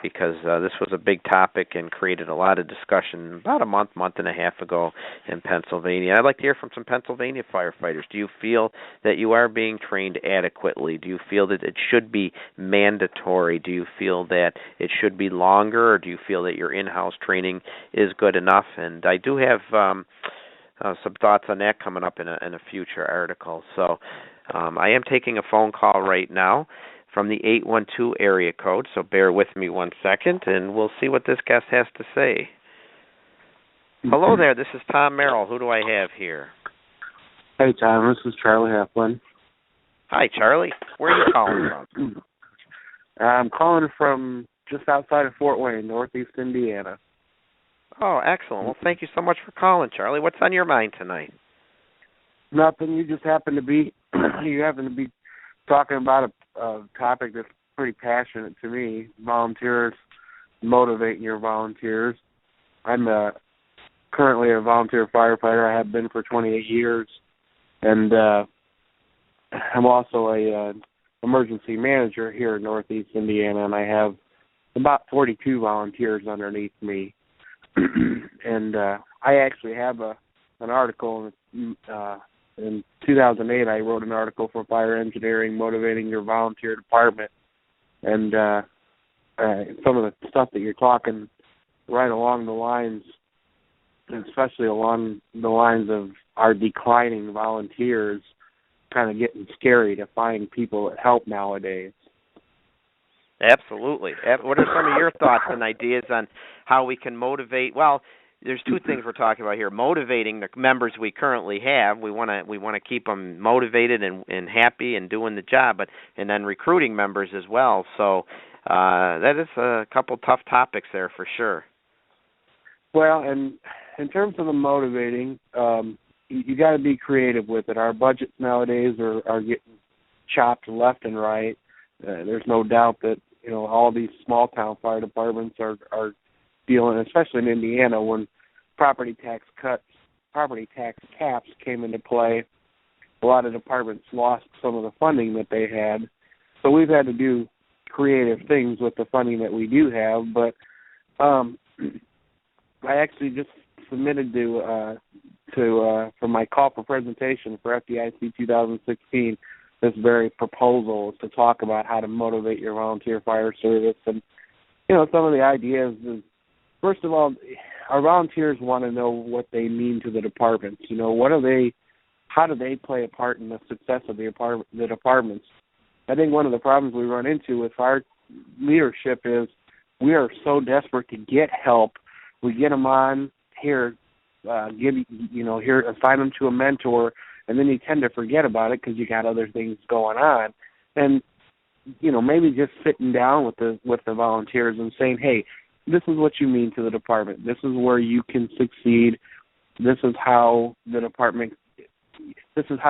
Because this was a big topic and created a lot of discussion about a month and a half ago in Pennsylvania. I'd like to hear from some Pennsylvania firefighters. Do you feel that you are being trained adequately? Do you feel that it should be mandatory? Do you feel that it should be longer, or do you feel that your in-house training is good enough? And I do have some thoughts on that coming up in a future article. So I am taking a phone call right now from the 812 area code, so bear with me 1 second, and we'll see what this guest has to say. Hello there, this is Tom Merrill. Who do I have here? Hey, Tom, this is Charlie Heflin. Hi, Charlie. Where are you calling from? I'm calling from just outside of Fort Wayne, Northeast Indiana. Oh, excellent. Well, thank you so much for calling, Charlie. What's on your mind tonight? Nothing. You happen to be talking about a topic that's pretty passionate to me. Volunteers, motivating your volunteers. I'm currently a volunteer firefighter. I have been for 28 years, and I'm also a emergency manager here in Northeast Indiana, and I have about 42 volunteers underneath me. And I actually have an article in 2008. I wrote an article for Fire Engineering, motivating your volunteer department, and some of the stuff that you're talking right along the lines, especially along the lines of our declining volunteers, kind of getting scary to find people that help nowadays. Absolutely. What are some of your thoughts and ideas on how we can motivate? Well, there's two things we're talking about here: motivating the members we currently have. We want to keep them motivated and happy and doing the job, and then recruiting members as well. So that is a couple tough topics there for sure. Well, and in terms of the motivating, you got to be creative with it. Our budgets nowadays are getting chopped left and right. There's no doubt that all these small town fire departments are dealing, especially in Indiana, when property tax caps came into play. A lot of departments lost some of the funding that they had, so we've had to do creative things with the funding that we do have. But I actually just submitted for my call for presentation for FDIC 2016 this very proposal to talk about how to motivate your volunteer fire service. And some of the ideas is, first of all, our volunteers want to know what they mean to the departments. How do they play a part in the success of the departments? I think one of the problems we run into with fire leadership is we are so desperate to get help. We get them on here, assign them to a mentor, and then you tend to forget about it because you got other things going on. And maybe just sitting down with the volunteers and saying, hey, this is what you mean to the department. This is where you can succeed. This is how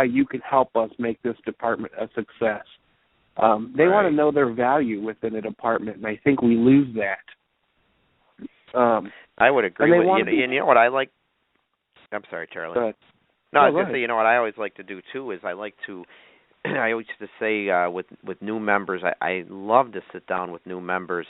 you can help us make this department a success. They want to know their value within a department, and I think we lose that. I would agree with you. You know what I like? I'm sorry, Charlie. Go ahead. No, I was going to say, what I always like to do, too, is I always to say with new members, I love to sit down with new members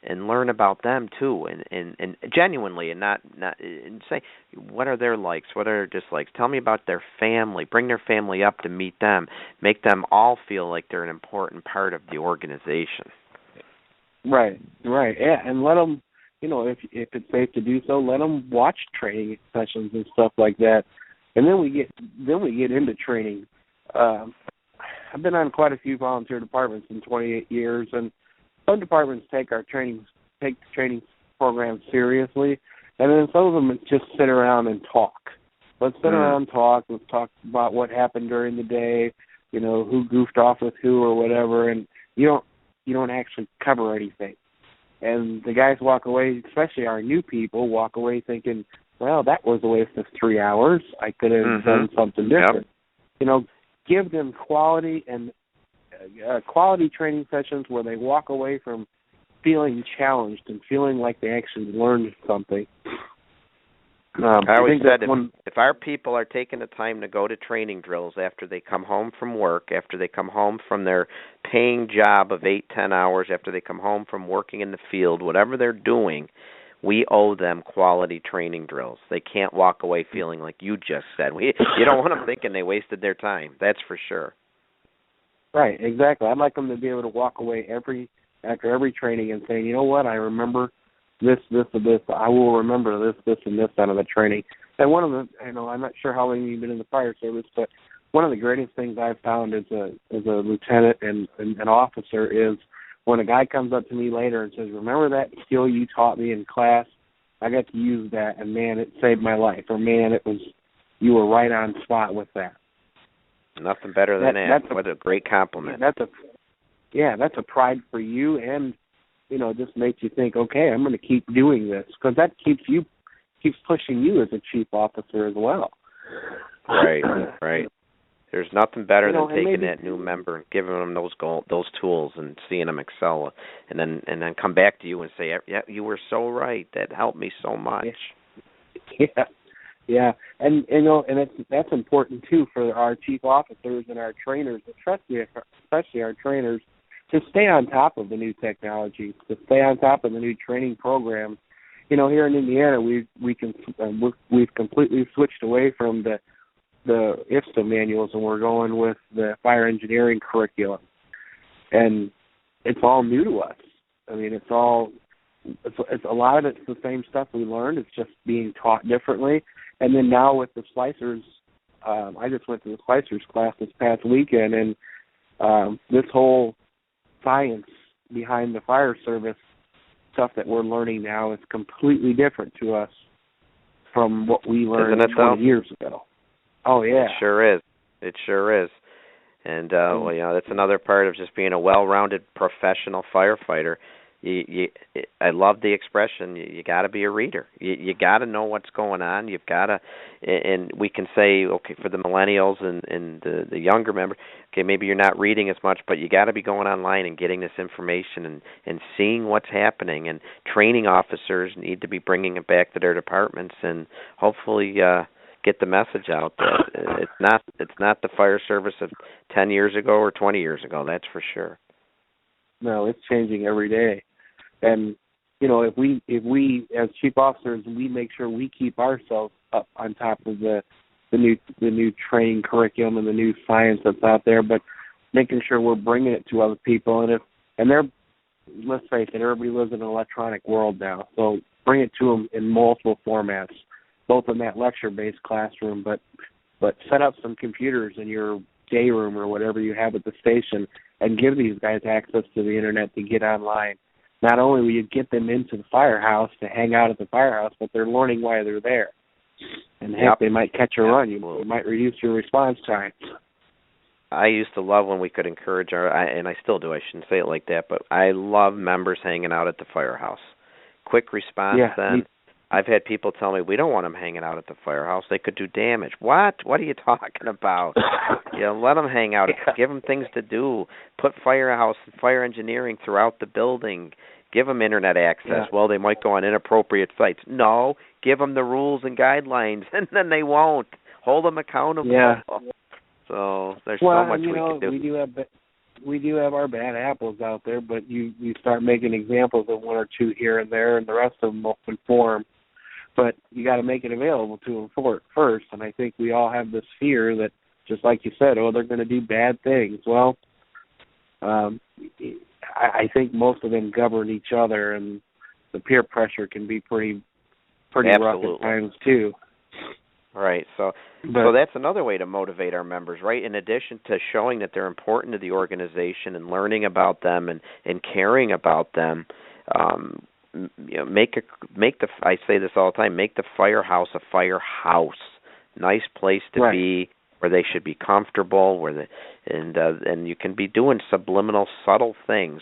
and learn about them, too, and genuinely, and not and say, what are their likes, what are their dislikes? Tell me about their family. Bring their family up to meet them. Make them all feel like they're an important part of the organization. Right, yeah, and let them, if it's safe to do so, let them watch training sessions and stuff like that. And then we get into training. I've been on quite a few volunteer departments in 28 years, and some departments take the training program seriously, and then some of them just sit around and talk. Let's sit around and talk. Let's talk about what happened during the day, who goofed off with who or whatever, and you don't actually cover anything. And the guys walk away, especially our new people, walk away thinking, well, that was a waste of 3 hours. I could have done something different. Yep. Give them quality training sessions where they walk away from feeling challenged and feeling like they actually learned something. I always said if our people are taking the time to go to training drills after they come home from work, after they come home from their paying job of 8-10 hours, after they come home from working in the field, whatever they're doing, we owe them quality training drills. They can't walk away feeling like you just said. You don't want them thinking they wasted their time. That's for sure. Right, exactly. I'd like them to be able to walk away after every training and say, you know what, I remember this, and this. I will remember this, and this out of the training. And one of the, I'm not sure how long you've been in the fire service, but one of the greatest things I've found as a lieutenant and an officer is when a guy comes up to me later and says, remember that skill you taught me in class? I got to use that, and, man, it saved my life. Or, man, you were right on spot with that. Nothing better than that. What a great compliment. That's a pride for you, and, just makes you think, okay, I'm going to keep doing this, because that keeps pushing you as a chief officer as well. Right. There's nothing better You know, than taking that new member and giving them those tools and seeing them excel, and then come back to you and say, yeah, you were so right. That helped me so much. Yeah, and you know, and that's important too for our chief officers and our trainers, especially our trainers, to stay on top of the new technology, to stay on top of the new training programs. You know, here in Indiana, we've completely switched away from the IFSTA manuals, and we're going with the fire engineering curriculum, and it's all new to us. I mean, it's a lot of it's the same stuff we learned. It's just being taught differently. And then now with the splicers, I just went to the splicers class this past weekend, and this whole science behind the fire service stuff that we're learning now is completely different to us from what we learned 20 years ago. Oh, yeah. It sure is. It sure is. And, well, you know, that's another part of just being a well-rounded professional firefighter. I love the expression, you got to be a reader. You got to know what's going on. You've got to, and we can say, okay, for the millennials and the younger members, okay, maybe you're not reading as much, but you got to be going online and getting this information and seeing what's happening. And training officers need to be bringing it back to their departments and hopefully get the message out that it's not the fire service of 10 years ago or 20 years ago. That's for sure. No, it's changing every day. And, you know, if we as chief officers, we make sure we keep ourselves up on top of the new training curriculum and the new science that's out there, but making sure we're bringing it to other people. And let's face it, everybody lives in an electronic world now, so bring it to them in multiple formats, both in that lecture-based classroom, but set up some computers in your day room or whatever you have at the station and give these guys access to the internet to get online. Not only will you get them into the firehouse to hang out at the firehouse, but they're learning why they're there. And heck, they might catch a run. You might reduce your response time. I used to love when we could encourage and I still do, I shouldn't say it like that, but I love members hanging out at the firehouse. Quick response then. I've had people tell me, we don't want them hanging out at the firehouse. They could do damage. What? What are you talking about? Let them hang out. Give them things to do. Put firehouse and fire engineering throughout the building. Give them internet access. Yeah. Well, they might go on inappropriate sites. No, give them the rules and guidelines, and then they won't. Hold them accountable. Yeah. So there's so much we can do. We do have our bad apples out there, but you start making examples of one or two here and there, and the rest of them will conform. But you got to make it available to them first, and I think we all have this fear that, just like you said, they're going to do bad things. Well, I think most of them govern each other, and the peer pressure can be pretty rough at times too. Right. So that's another way to motivate our members, right? In addition to showing that they're important to the organization and learning about them and caring about them, I say this all the time, make the firehouse a firehouse. Nice place to be, where they should be comfortable, and you can be doing subliminal subtle things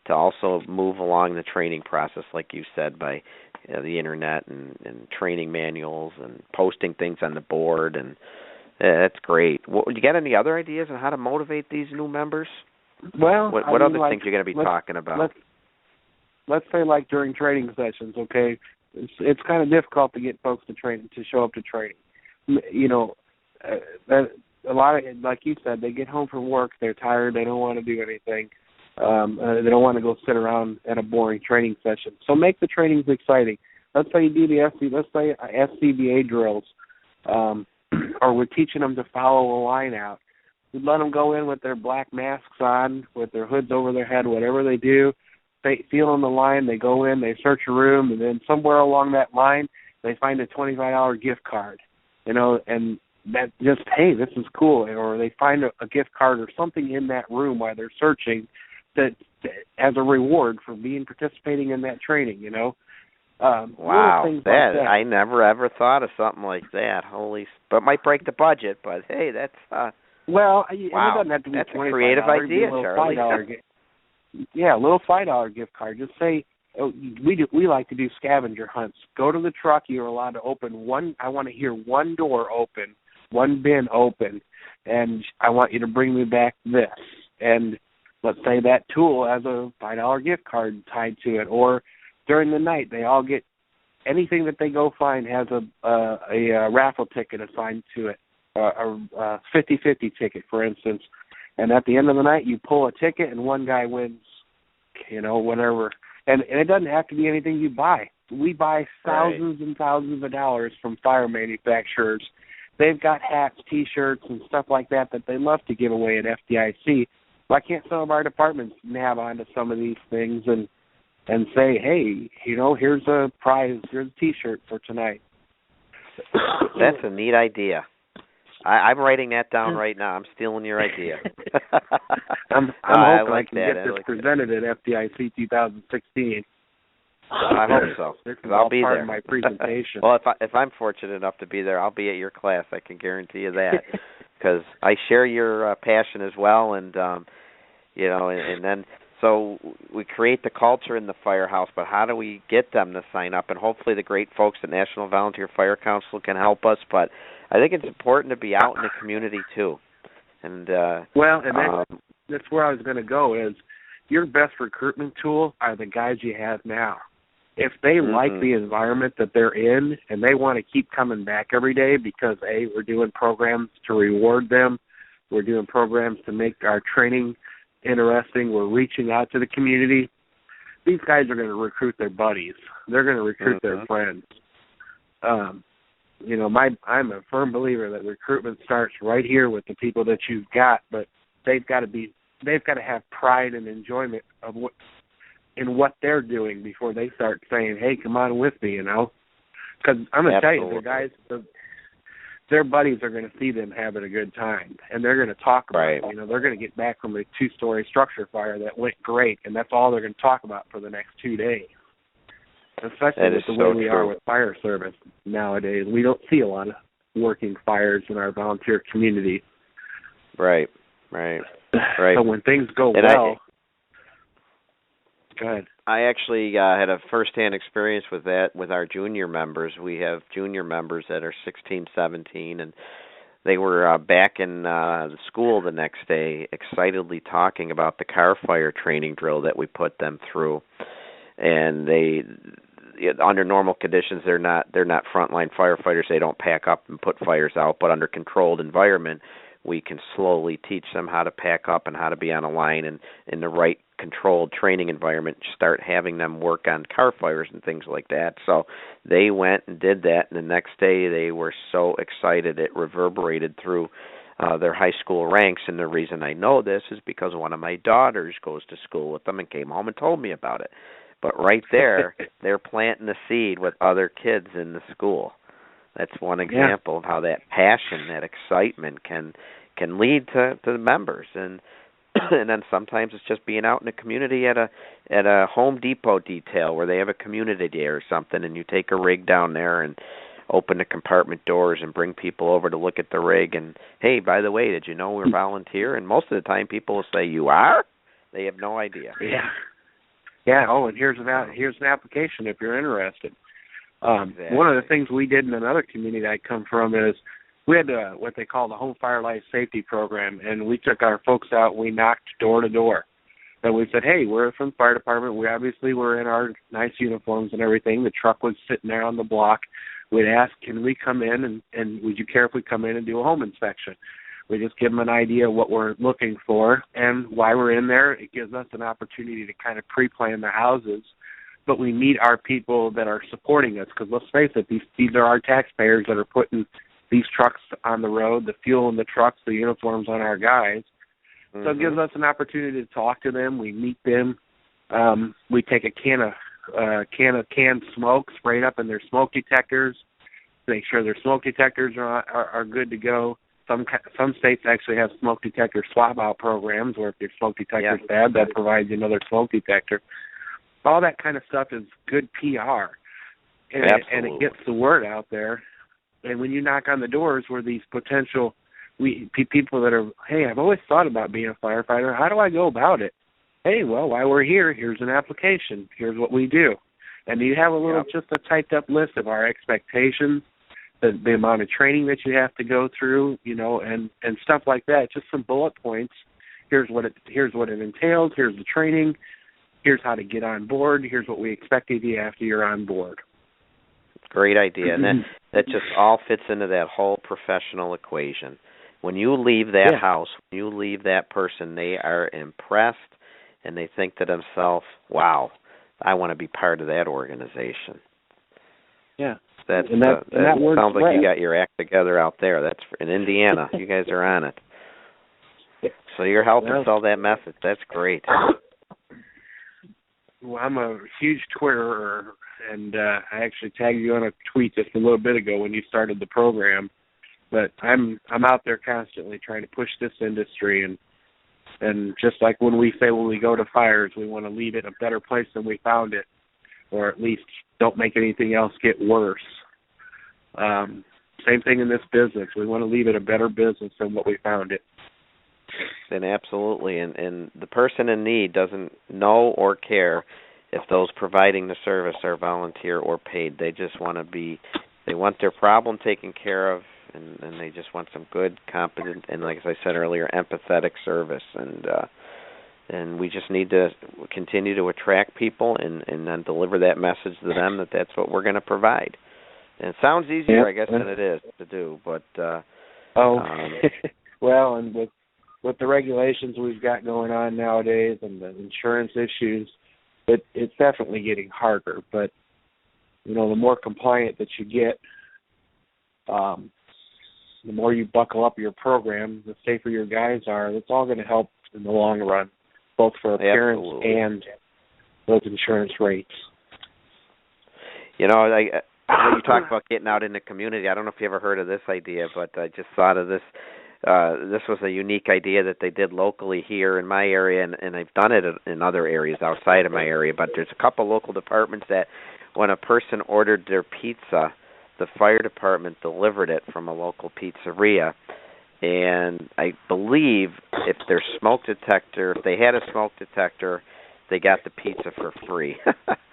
to also move along the training process, like you said, by the internet and training manuals and posting things on the board, and that's great. You got any other ideas on how to motivate these new members? Well, what other things you're going to be talking about? Let's say, like during training sessions, okay, it's kind of difficult to get folks to show up to training. You know, a lot of, like you said, they get home from work, they're tired, they don't want to do anything. They don't want to go sit around at a boring training session. So make the trainings exciting. Let's say you do let's say SCBA drills, or we're teaching them to follow a line out. We let them go in with their black masks on, with their hoods over their head, whatever they do. They feel on the line, they go in, they search a room, and then somewhere along that line, they find a $25 gift card, and that just, hey, this is cool, or they find a gift card or something in that room while they're searching that as a reward for participating in that training, Wow, things like that. I never ever thought of something like that. But might break the budget, but hey, that's wow. It doesn't have to be that's $25. A creative idea, Charlie. A little $5 gift card. Just say, we like to do scavenger hunts. Go to the truck. You're allowed to open one. I want to hear one door open one bin open, and I want you to bring me back this. And let's say that tool has a $5 gift card tied to it, or during the night they all get anything that they go find has a raffle ticket assigned to it, a 50-50 ticket, for instance. And at the end of the night, you pull a ticket, and one guy wins, whatever. And it doesn't have to be anything you buy. We buy thousands and thousands of dollars from fire manufacturers. They've got hats, T-shirts, and stuff like that they love to give away at FDIC. Why can't some of our departments nab onto some of these things and say, hey, here's a prize, here's a T-shirt for tonight? That's a neat idea. I'm writing that down right now. I'm stealing your idea. I'm hoping I can get this presented at FDIC 2016. I hope so. Because I'll be there. Of my presentation. Well, if I'm fortunate enough to be there, I'll be at your class. I can guarantee you that. Because I share your passion as well, and and then so we create the culture in the firehouse. But how do we get them to sign up? And hopefully, the great folks at National Volunteer Fire Council can help us. But I think it's important to be out in the community too. And that's where I was going to go. Is your best recruitment tool are the guys you have now. If they like the environment that they're in and they want to keep coming back every day because, A, we're doing programs to reward them, we're doing programs to make our training interesting, we're reaching out to the community, these guys are going to recruit their buddies. They're going to recruit their friends. I'm a firm believer that recruitment starts right here with the people that you've got, but they've got to have pride and enjoyment of what they're doing before they start saying, hey, come on with me, Because I'm going to tell you, the guys, their buddies are going to see them having a good time, and they're going to talk about it. They're going to get back from a 2-story structure fire that went great, and that's all they're going to talk about for the next 2 days. Especially with the way we are with fire service nowadays. We don't see a lot of working fires in our volunteer community. Right. So when things go well... Go ahead. I actually had a first-hand experience with that with our junior members. We have junior members that are 16, 17, and they were back in the school the next day excitedly talking about the car fire training drill that we put them through. And they, under normal conditions, they're not frontline firefighters. They don't pack up and put fires out, but under controlled environment, we can slowly teach them how to pack up and how to be on a line and in the right controlled training environment, start having them work on car fires and things like that. So they went and did that, and the next day they were so excited it reverberated through their high school ranks. And the reason I know this is because one of my daughters goes to school with them and came home and told me about it. But right there, they're planting the seed with other kids in the school. That's one example of how that passion, that excitement can lead to the members. And then sometimes it's just being out in the community at a Home Depot detail where they have a community day or something, and you take a rig down there and open the compartment doors and bring people over to look at the rig. And, hey, by the way, did you know we're volunteer? And most of the time people will say, you are? They have no idea. Yeah. Oh, and here's an application if you're interested. Exactly. One of the things we did in another community I come from is we had what they call the Home Fire Life Safety Program, and we took our folks out and we knocked door to door. And we said, hey, we're from the fire department. We obviously were in our nice uniforms and everything. The truck was sitting there on the block. We'd ask, can we come in, and would you care if we come in and do a home inspection? We just give them an idea of what we're looking for and why we're in there. It gives us an opportunity to kind of pre-plan the houses. But we meet our people that are supporting us, because let's face it, these are our taxpayers that are putting these trucks on the road, the fuel in the trucks, the uniforms on our guys. So it gives us an opportunity to talk to them. We meet them. We take a can of canned smoke, spray it up in their smoke detectors, make sure their smoke detectors are good to go. Some states actually have smoke detector swap out programs where if your smoke detector's bad, that provides you another smoke detector. All that kind of stuff is good PR, and it gets the word out there. And when you knock on the doors where these potential people that are, hey, I've always thought about being a firefighter. How do I go about it? Hey, well, while we're here, here's an application. Here's what we do. And you have a little, just a typed up list of our expectations, the amount of training that you have to go through, and stuff like that. Just some bullet points. Here's what it entails. Here's the training. Here's how to get on board. Here's what we expect of you after you're on board. Great idea, and that just all fits into that whole professional equation. When you leave that house, when you leave that person, they are impressed, and they think to themselves, "Wow, I want to be part of that organization." Yeah. That works sounds like well. you got your act together out there. That's in Indiana. You guys are on it. So you're helping sell that message. That's great. Well, I'm a huge Twitterer, and I actually tagged you on a tweet just a little bit ago when you started the program. But I'm out there constantly trying to push this industry, and just like when we go to fires, we want to leave it a better place than we found it, or at least don't make anything else get worse. Same thing in this business. We want to leave it a better business than what we found it. And absolutely, and the person in need doesn't know or care if those providing the service are volunteer or paid. They just want they want their problem taken care of, and they just want some good, competent, and like I said earlier, empathetic service. And we just need to continue to attract people and then deliver that message to them that that's what we're going to provide. And it sounds easier, I guess, than it is to do. But well, and with the regulations we've got going on nowadays and the insurance issues, it's definitely getting harder. But the more compliant that you get, the more you buckle up your program, the safer your guys are. It's all going to help in the long run, both for appearance and those insurance rates. When you talk about getting out in the community, I don't know if you ever heard of this idea, but I just thought of this. This was a unique idea that they did locally here in my area, and they've done it in other areas outside of my area. But there's a couple local departments that when a person ordered their pizza, the fire department delivered it from a local pizzeria. And I believe if they had a smoke detector, they got the pizza for free.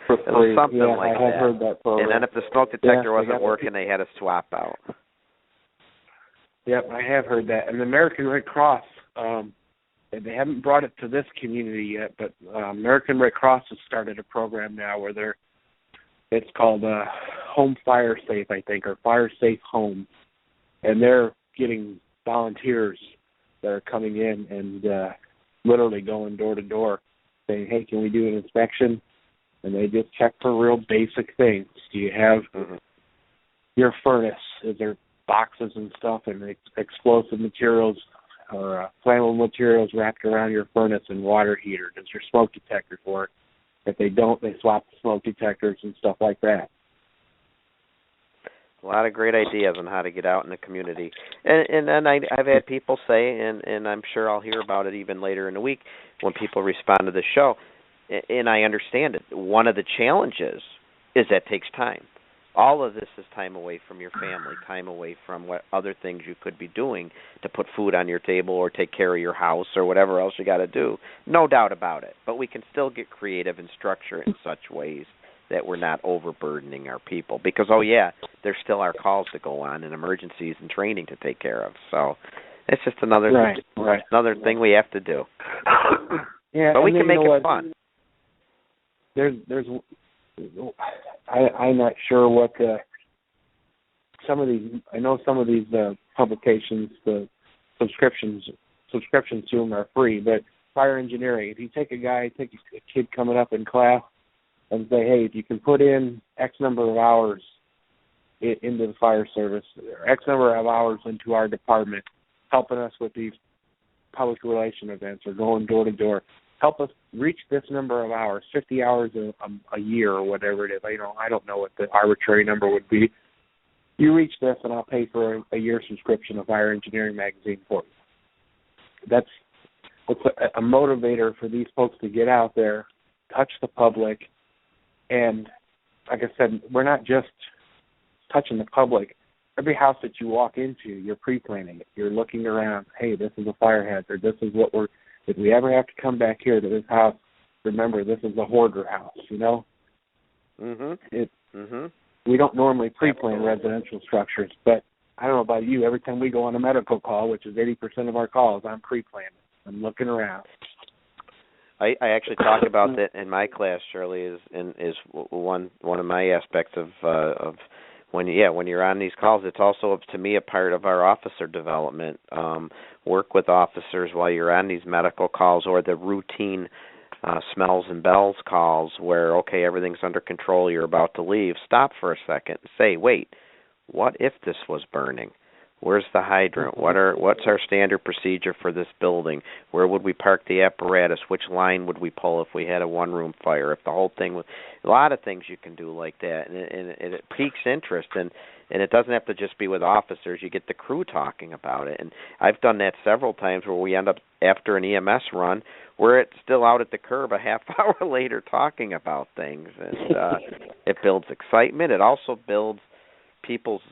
For it was free. something like I have heard that program. And then if the smoke detector wasn't working, they had a swap out. Yep, I have heard that. And the American Red Cross, they haven't brought it to this community yet, but American Red Cross has started a program now where it's called Home Fire Safe, I think, or Fire Safe Home. And they're getting volunteers that are coming in and literally going door to door saying, hey, can we do an inspection? And they just check for real basic things. Do you have your furnace? Is there boxes and stuff and explosive materials or flammable materials wrapped around your furnace and water heater? Does your smoke detector work? If they don't, they swap the smoke detectors and stuff like that. A lot of great ideas on how to get out in the community. And then I've had people say, and I'm sure I'll hear about it even later in the week when people respond to the show, and I understand it. One of the challenges is that takes time. All of this is time away from your family, time away from what other things you could be doing to put food on your table or take care of your house or whatever else you got to do. No doubt about it. But we can still get creative and structure it in such ways that we're not overburdening our people. Because, there's still our calls to go on and emergencies and training to take care of. So it's just another thing we have to do. Yeah, but we can make it fun. I'm not sure what some of these publications, the subscriptions to them are free, but fire engineering, if you take a kid coming up in class and say, hey, if you can put in X number of hours into the fire service, or X number of hours into our department, helping us with these public relation events or going door to door, help us reach this number of hours, 50 hours a year or whatever it is. I don't know what the arbitrary number would be. You reach this and I'll pay for a year subscription of Fire Engineering Magazine for you. That's a motivator for these folks to get out there, touch the public, and like I said, we're not just touching the public. Every house that you walk into, you're pre-planning it. You're looking around, hey, this is a fire hazard. This is what if we ever have to come back here to this house, remember, this is a hoarder house, We we don't normally pre-plan residential structures, but I don't know about you. Every time we go on a medical call, which is 80% of our calls, I'm pre-planning. I'm looking around. I actually talk about that in my class, Shirley, is one of my aspects of when you're on these calls. It's also, to me, a part of our officer development. Work with officers while you're on these medical calls or the routine smells and bells calls where, okay, everything's under control, you're about to leave. Stop for a second and say, wait, what if this was burning? Where's the hydrant? What's our standard procedure for this building? Where would we park the apparatus? Which line would we pull if we had a one-room fire? If the whole thing was, a lot of things you can do like that, and it piques interest, and it doesn't have to just be with officers. You get the crew talking about it, and I've done that several times where we end up after an EMS run, we're still out at the curb a half hour later talking about things, and it builds excitement. It also builds people's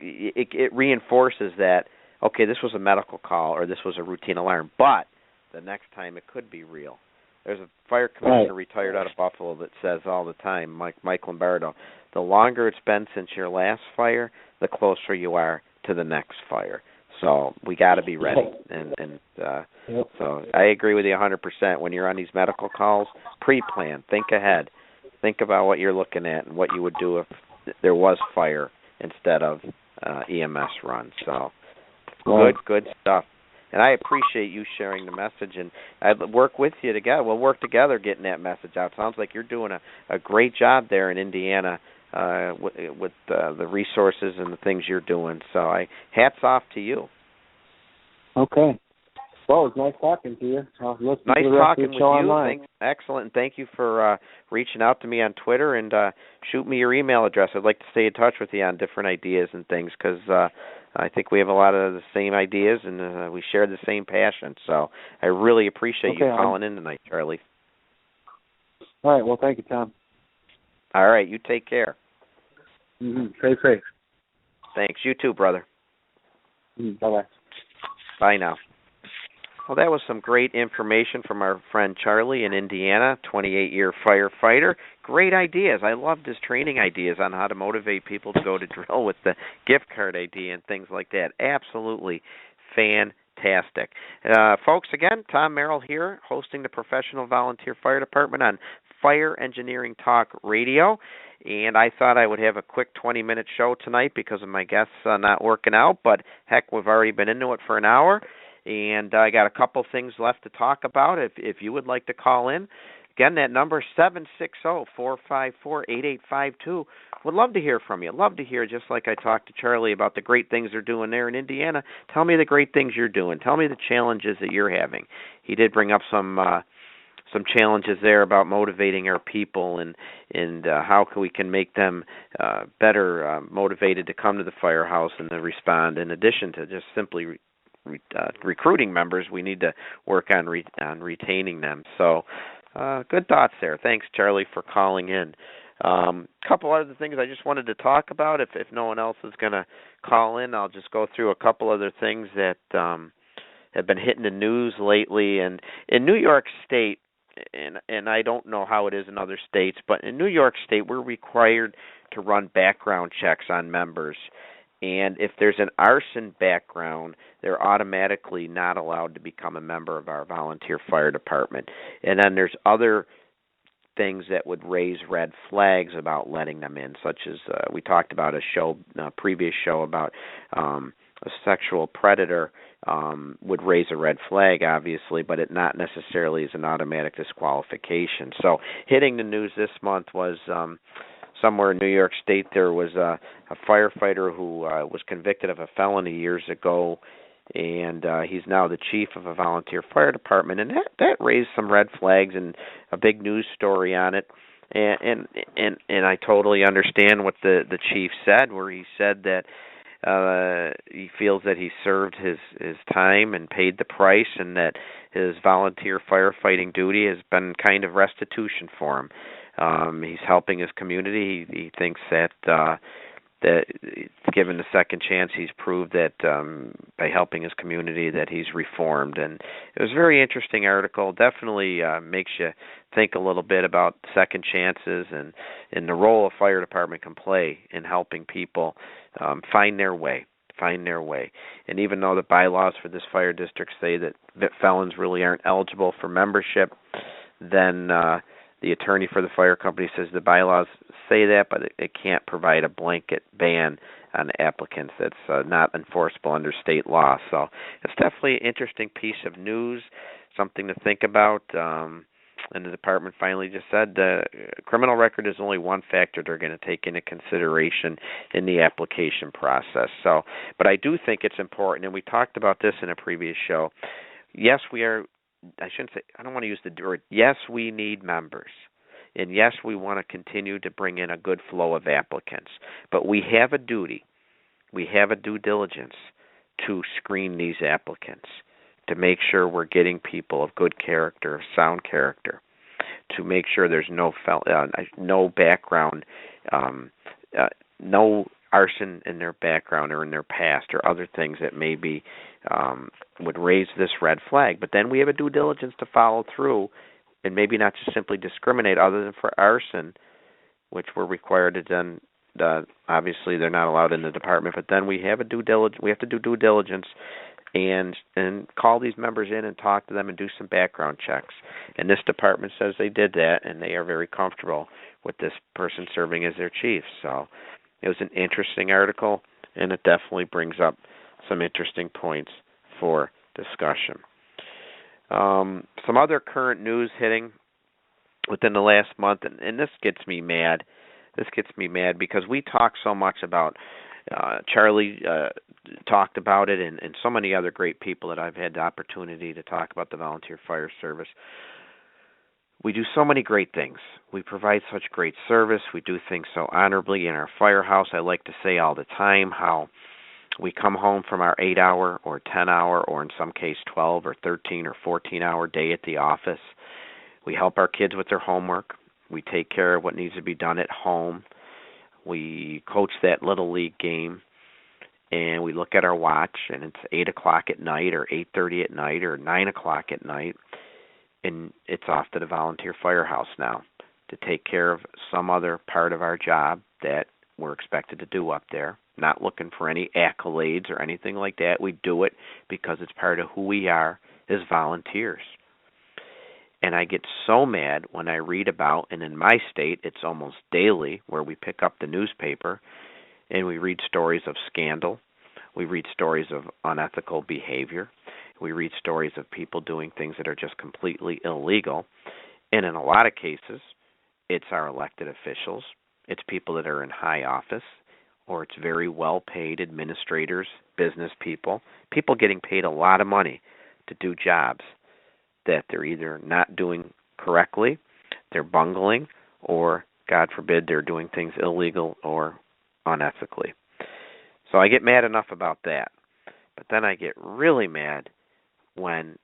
it reinforces that, okay, this was a medical call or this was a routine alarm, but the next time it could be real. There's a fire commissioner retired out of Buffalo that says all the time, Mike Lombardo, the longer it's been since your last fire, the closer you are to the next fire. So we got to be ready, and so I agree with you 100%. When you're on these medical calls, pre-plan, think ahead, think about what you're looking at and what you would do if there was fire instead of EMS run. So good stuff. And I appreciate you sharing the message, and I'd work with you together. We'll work together getting that message out. Sounds like you're doing a great job there in Indiana with the resources and the things you're doing. So hats off to you. Okay. Well, it's nice talking to you. Nice talking with you. Online. Thanks. Excellent. And thank you for reaching out to me on Twitter, and shoot me your email address. I'd like to stay in touch with you on different ideas and things because I think we have a lot of the same ideas and we share the same passion. So I really appreciate you calling in tonight, Charlie. All right. Well, thank you, Tom. All right. You take care. Mm-hmm. Stay safe. Thanks. You too, brother. Bye-bye. Bye now. Well, that was some great information from our friend Charlie in Indiana, 28-year firefighter. Great ideas. I loved his training ideas on how to motivate people to go to drill with the gift card idea and things like that. Absolutely fantastic. Folks, again, Tom Merrill here, hosting the Professional Volunteer Fire Department on Fire Engineering Talk Radio. And I thought I would have a quick 20-minute show tonight because of my guests not working out. But, heck, we've already been into it for an hour. And I got a couple things left to talk about. If you would like to call in, again, that number is 760-454-8852. Would love to hear from you. Love to hear, just like I talked to Charlie about the great things they're doing there in Indiana. Tell me the great things you're doing. Tell me the challenges that you're having. He did bring up some challenges there about motivating our people and how we can make them better motivated to come to the firehouse and to respond. In addition to just simply recruiting members, we need to work on retaining them. So good thoughts there. Thanks, Charlie, for calling in. Couple other things I just wanted to talk about. If no one else is going to call in, I'll just go through a couple other things that have been hitting the news lately. And in New York State, and I don't know how it is in other states, but in New York State, we're required to run background checks on members. And if there's an arson background, they're automatically not allowed to become a member of our volunteer fire department. And then there's other things that would raise red flags about letting them in, such as we talked about a previous show about a sexual predator would raise a red flag, obviously, but it not necessarily is an automatic disqualification. So hitting the news this month was somewhere in New York State, there was a firefighter who was convicted of a felony years ago, and he's now the chief of a volunteer fire department, and that raised some red flags and a big news story on it. And I totally understand what the chief said, where he said that he feels that he served his time and paid the price, and that his volunteer firefighting duty has been kind of restitution for him. He's helping his community. He thinks that that given the second chance, he's proved that by helping his community that he's reformed. And it was a very interesting article. Definitely makes you think a little bit about second chances and the role a fire department can play in helping people find their way. And even though the bylaws for this fire district say that felons really aren't eligible for membership, then the attorney for the fire company says the bylaws say that, but it can't provide a blanket ban on applicants. That's not enforceable under state law. So it's definitely an interesting piece of news, something to think about. And the department finally just said the criminal record is only one factor they're going to take into consideration in the application process. So, but I do think it's important, and we talked about this in a previous show. Yes, I don't want to use the word, yes, we need members. And yes, we want to continue to bring in a good flow of applicants. But we have a duty, we have a due diligence to screen these applicants, to make sure we're getting people of good character, sound character, to make sure there's no background, no arson in their background or in their past or other things that maybe would raise this red flag. But then we have a due diligence to follow through and maybe not just simply discriminate other than for arson, which we're required to then, obviously they're not allowed in the department, but then we have to do due diligence and call these members in and talk to them and do some background checks. And this department says they did that, and they are very comfortable with this person serving as their chief. So it was an interesting article, and it definitely brings up some interesting points for discussion. Some other current news hitting within the last month, and this gets me mad. This gets me mad because we talk so much about Charlie talked about it, and so many other great people that I've had the opportunity to talk about the volunteer fire service. We do so many great things. We provide such great service. We do things so honorably in our firehouse. I like to say all the time how we come home from our 8-hour or 10-hour or in some case 12 or 13 or 14-hour day at the office. We help our kids with their homework. We take care of what needs to be done at home. We coach that little league game, and we look at our watch, and it's 8 o'clock at night or 8:30 at night or 9 o'clock at night, and it's off to the volunteer firehouse now to take care of some other part of our job that we're expected to do up there. Not looking for any accolades or anything like that. We do it because it's part of who we are as volunteers. And I get so mad when I read about, and in my state it's almost daily, where we pick up the newspaper and we read stories of scandal. We read stories of unethical behavior. We read stories of people doing things that are just completely illegal. And in a lot of cases, it's our elected officials. It's people that are in high office, or it's very well-paid administrators, business people getting paid a lot of money to do jobs that they're either not doing correctly, they're bungling, or, God forbid, they're doing things illegal or unethically. So I get mad enough about that. But then I get really mad when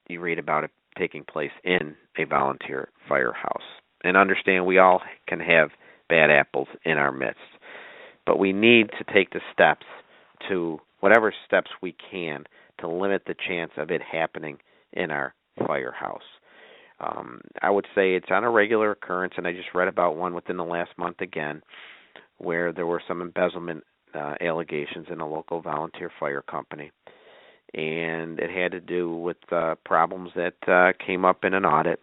you read about it taking place in a volunteer firehouse. And understand we all can have bad apples in our midst. But we need to take the steps to, whatever steps we can, to limit the chance of it happening in our firehouse. I would say it's on a regular occurrence, and I just read about one within the last month again, where there were some embezzlement allegations in a local volunteer fire company. And it had to do with problems that came up in an audit.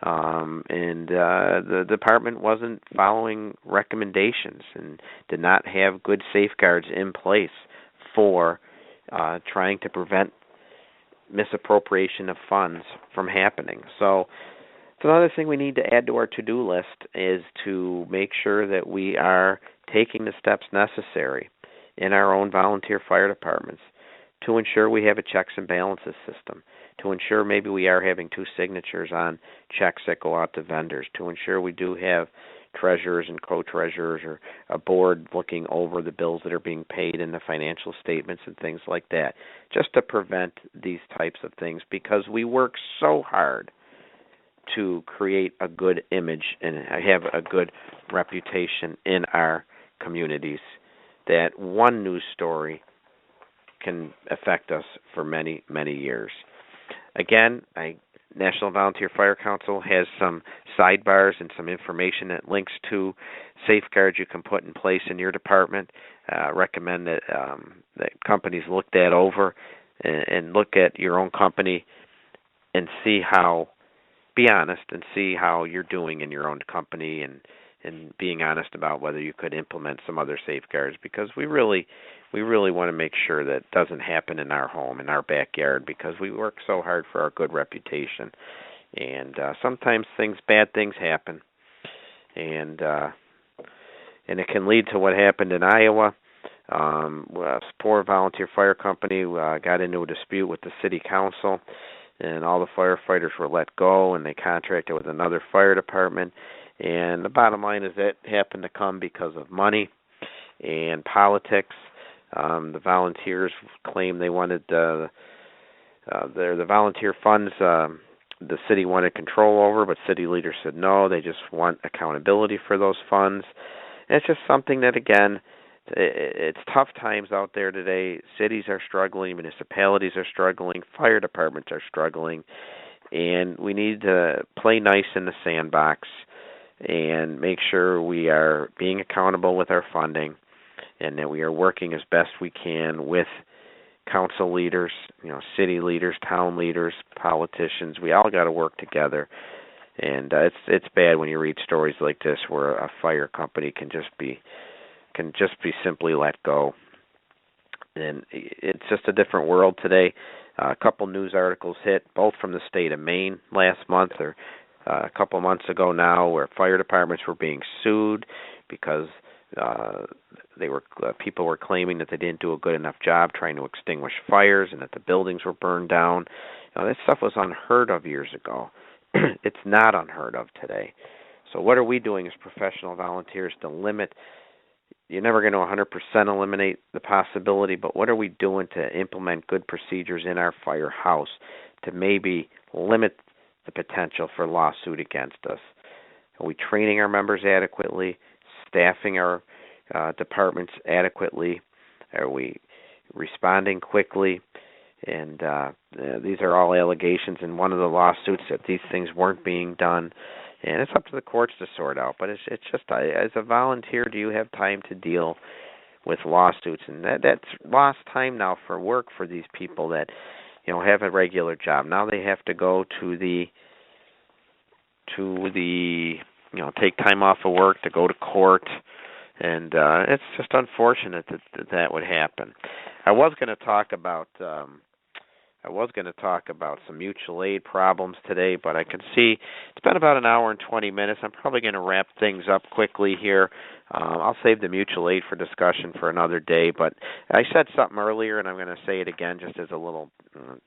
And the department wasn't following recommendations and did not have good safeguards in place for trying to prevent misappropriation of funds from happening. So it's another thing we need to add to our to-do list is to make sure that we are taking the steps necessary in our own volunteer fire departments to ensure we have a checks and balances system, to ensure maybe we are having 2 signatures on checks that go out to vendors, to ensure we do have treasurers and co-treasurers or a board looking over the bills that are being paid in the financial statements and things like that, just to prevent these types of things, because we work so hard to create a good image and have a good reputation in our communities that one news story can affect us for many, many years. Again, National Volunteer Fire Council has some sidebars and some information that links to safeguards you can put in place in your department. Recommend that companies look that over and look at your own company and be honest and see how you're doing in your own company, and being honest about whether you could implement some other safeguards, because we really want to make sure that it doesn't happen in our home, in our backyard, because we work so hard for our good reputation. And sometimes bad things happen, and it can lead to what happened in Iowa. A poor volunteer fire company got into a dispute with the city council, and all the firefighters were let go, and they contracted with another fire department. And the bottom line is that happened to come because of money and politics. The volunteers claimed they wanted the volunteer funds. The city wanted control over, but city leaders said no. They just want accountability for those funds. And it's just something that, again, it's tough times out there today. Cities are struggling, municipalities are struggling, fire departments are struggling, and we need to play nice in the sandbox and make sure we are being accountable with our funding, and that we are working as best we can with council leaders, city leaders, town leaders, politicians. We all got to work together. And it's bad when you read stories like this where a fire company can just be simply let go. And it's just a different world today. A couple news articles hit, both from the state of Maine last month, or a couple months ago now, where fire departments were being sued because people were claiming that they didn't do a good enough job trying to extinguish fires, and that the buildings were burned down. That stuff was unheard of years ago. It's not unheard of today. So what are we doing as professional volunteers to limit? You're never going to 100% eliminate the possibility, but what are we doing to implement good procedures in our firehouse to maybe limit the potential for lawsuit against us? Are we training our members adequately, staffing our departments adequately? Are we responding quickly? And these are all allegations in one of the lawsuits that these things weren't being done. And it's up to the courts to sort out. But it's just, as a volunteer, do you have time to deal with lawsuits? And that's lost time now for work for these people that, have a regular job. Now they have to go to the take time off of work to go to court. And it's just unfortunate that would happen. I was going to talk about some mutual aid problems today, but I can see it's been about an hour and 20 minutes. I'm probably going to wrap things up quickly here. I'll save the mutual aid for discussion for another day, but I said something earlier, and I'm going to say it again just as a little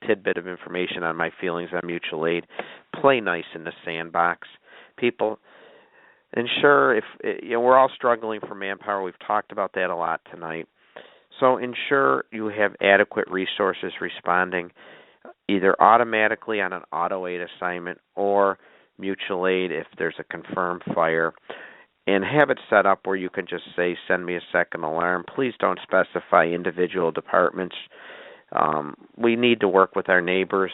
tidbit of information on my feelings on mutual aid. Play nice in the sandbox. People, ensure we're all struggling for manpower. We've talked about that a lot tonight. So ensure you have adequate resources responding either automatically on an auto aid assignment or mutual aid if there's a confirmed fire. And have it set up where you can just say, send me a second alarm. Please don't specify individual departments. We need to work with our neighbors.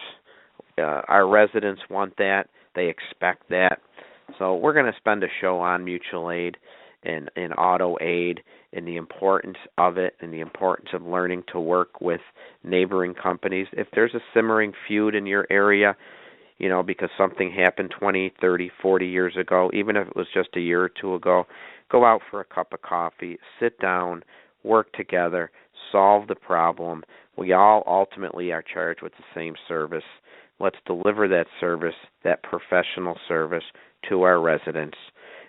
Our residents want that. They expect that. So we're going to spend a show on mutual aid and auto aid and the importance of it and the importance of learning to work with neighboring companies. If there's a simmering feud in your area, because something happened 20, 30, 40 years ago, even if it was just a year or two ago, go out for a cup of coffee, sit down, work together, solve the problem. We all ultimately are charged with the same service. Let's deliver that service, that professional service, to our residents,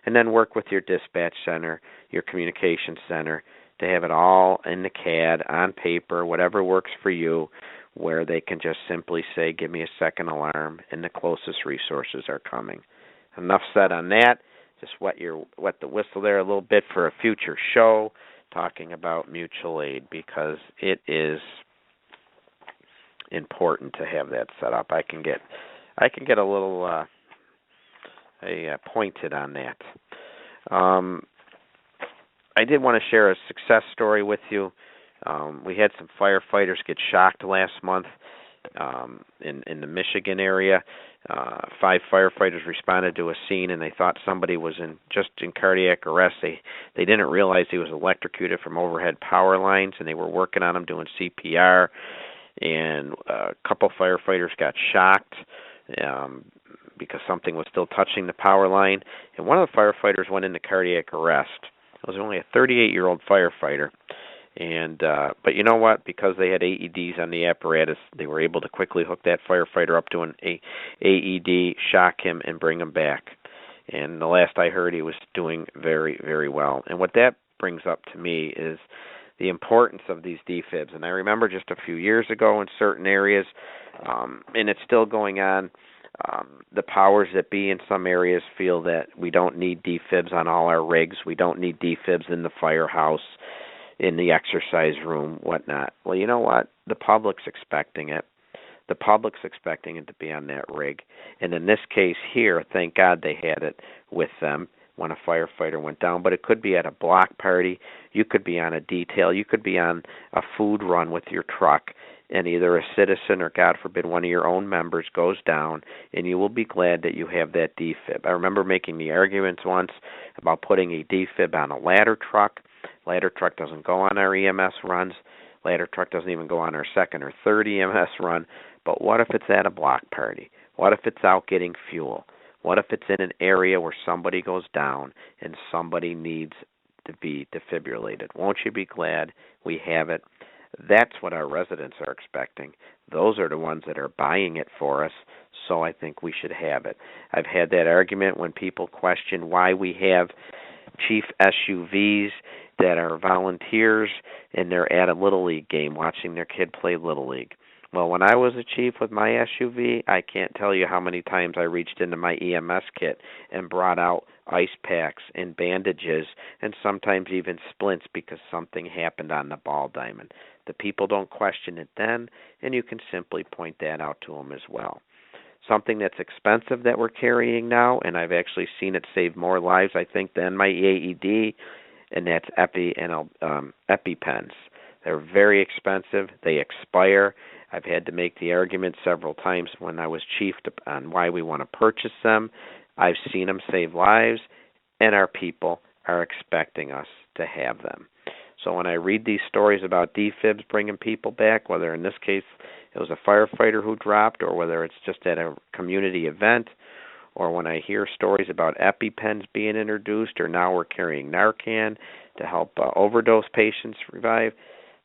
and then work with your dispatch center, your communication center, to have it all in the CAD, on paper, whatever works for you, where they can just simply say, give me a second alarm, and the closest resources are coming. Enough said on that. Just wet the whistle there a little bit for a future show talking about mutual aid, because it is important to have that set up. I can get a little pointed on that. I did want to share a success story with you. We had some firefighters get shocked last month in the Michigan area. 5 firefighters responded to a scene, and they thought somebody was in cardiac arrest. They didn't realize he was electrocuted from overhead power lines, and they were working on him doing CPR. And a couple firefighters got shocked because something was still touching the power line. And one of the firefighters went into cardiac arrest. It was only a 38-year-old firefighter. And but you know what? Because they had AEDs on the apparatus, they were able to quickly hook that firefighter up to an AED, shock him, and bring him back. And the last I heard, he was doing very, very well. And what that brings up to me is the importance of these defibs. And I remember just a few years ago in certain areas, and it's still going on, the powers that be in some areas feel that we don't need defibs on all our rigs. We don't need defibs in the firehouse, in the exercise room, whatnot. Well, you know what? The public's expecting it. The public's expecting it to be on that rig. And in this case here, thank God they had it with them when a firefighter went down. But it could be at a block party. You could be on a detail. You could be on a food run with your truck, and either a citizen or, God forbid, one of your own members goes down, and you will be glad that you have that defib. I remember making the arguments once about putting a defib on a ladder truck. Ladder truck doesn't go on our EMS runs. Ladder truck doesn't even go on our second or third EMS run. But what if it's at a block party? What if it's out getting fuel? What if it's in an area where somebody goes down and somebody needs to be defibrillated? Won't you be glad we have it? That's what our residents are expecting. Those are the ones that are buying it for us, so I think we should have it. I've had that argument when people question why we have chief SUVs that are volunteers and they're at a Little League game watching their kid play Little League. Well, when I was a chief with my SUV, I can't tell you how many times I reached into my EMS kit and brought out ice packs and bandages and sometimes even splints because something happened on the ball diamond. The people don't question it then, and you can simply point that out to them as well. Something that's expensive that we're carrying now, and I've actually seen it save more lives, I think, than my AED, and that's EpiPens. They're very expensive. They expire. I've had to make the argument several times when I was chief on why we want to purchase them. I've seen them save lives, and our people are expecting us to have them. So when I read these stories about defibs bringing people back, whether in this case it was a firefighter who dropped or whether it's just at a community event, or when I hear stories about EpiPens being introduced, or now we're carrying Narcan to help overdose patients revive,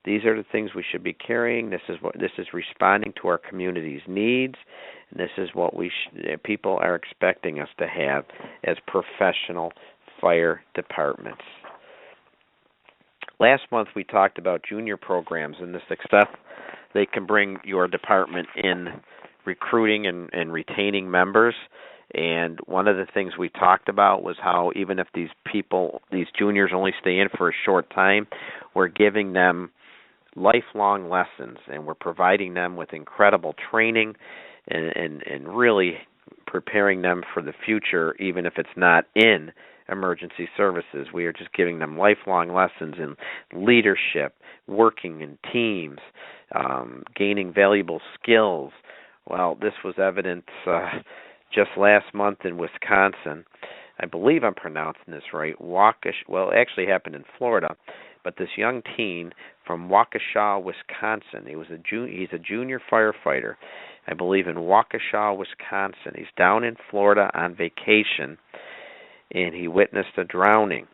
these are the things we should be carrying. This is responding to our community's needs, and this is what people are expecting us to have as professional fire departments. Last month we talked about junior programs and the success they can bring your department in recruiting and retaining members. And one of the things we talked about was how even if these juniors only stay in for a short time, we're giving them lifelong lessons, and we're providing them with incredible training and really preparing them for the future, even if it's not in emergency services. We are just giving them lifelong lessons in leadership, working in teams, gaining valuable skills. Well, this was evident just last month in Wisconsin. I believe I'm pronouncing this right. Well, it actually happened in Florida, but this young teen from Waukesha, Wisconsin. He's a junior firefighter, I believe, in Waukesha, Wisconsin. He's down in Florida on vacation, and he witnessed a drowning.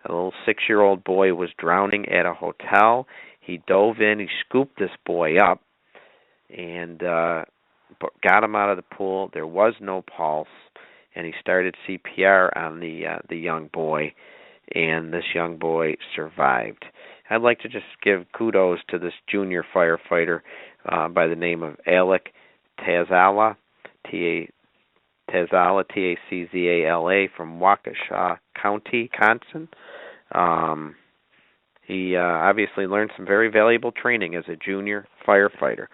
A little 6-year-old boy was drowning at a hotel. He dove in, he scooped this boy up, and got him out of the pool. There was no pulse, and he started CPR on the young boy, and this young boy survived. I'd like to just give kudos to this junior firefighter by the name of Alec Taczala, Taczala, Taczala, from Waukesha County, Wisconsin. He obviously learned some very valuable training as a junior firefighter.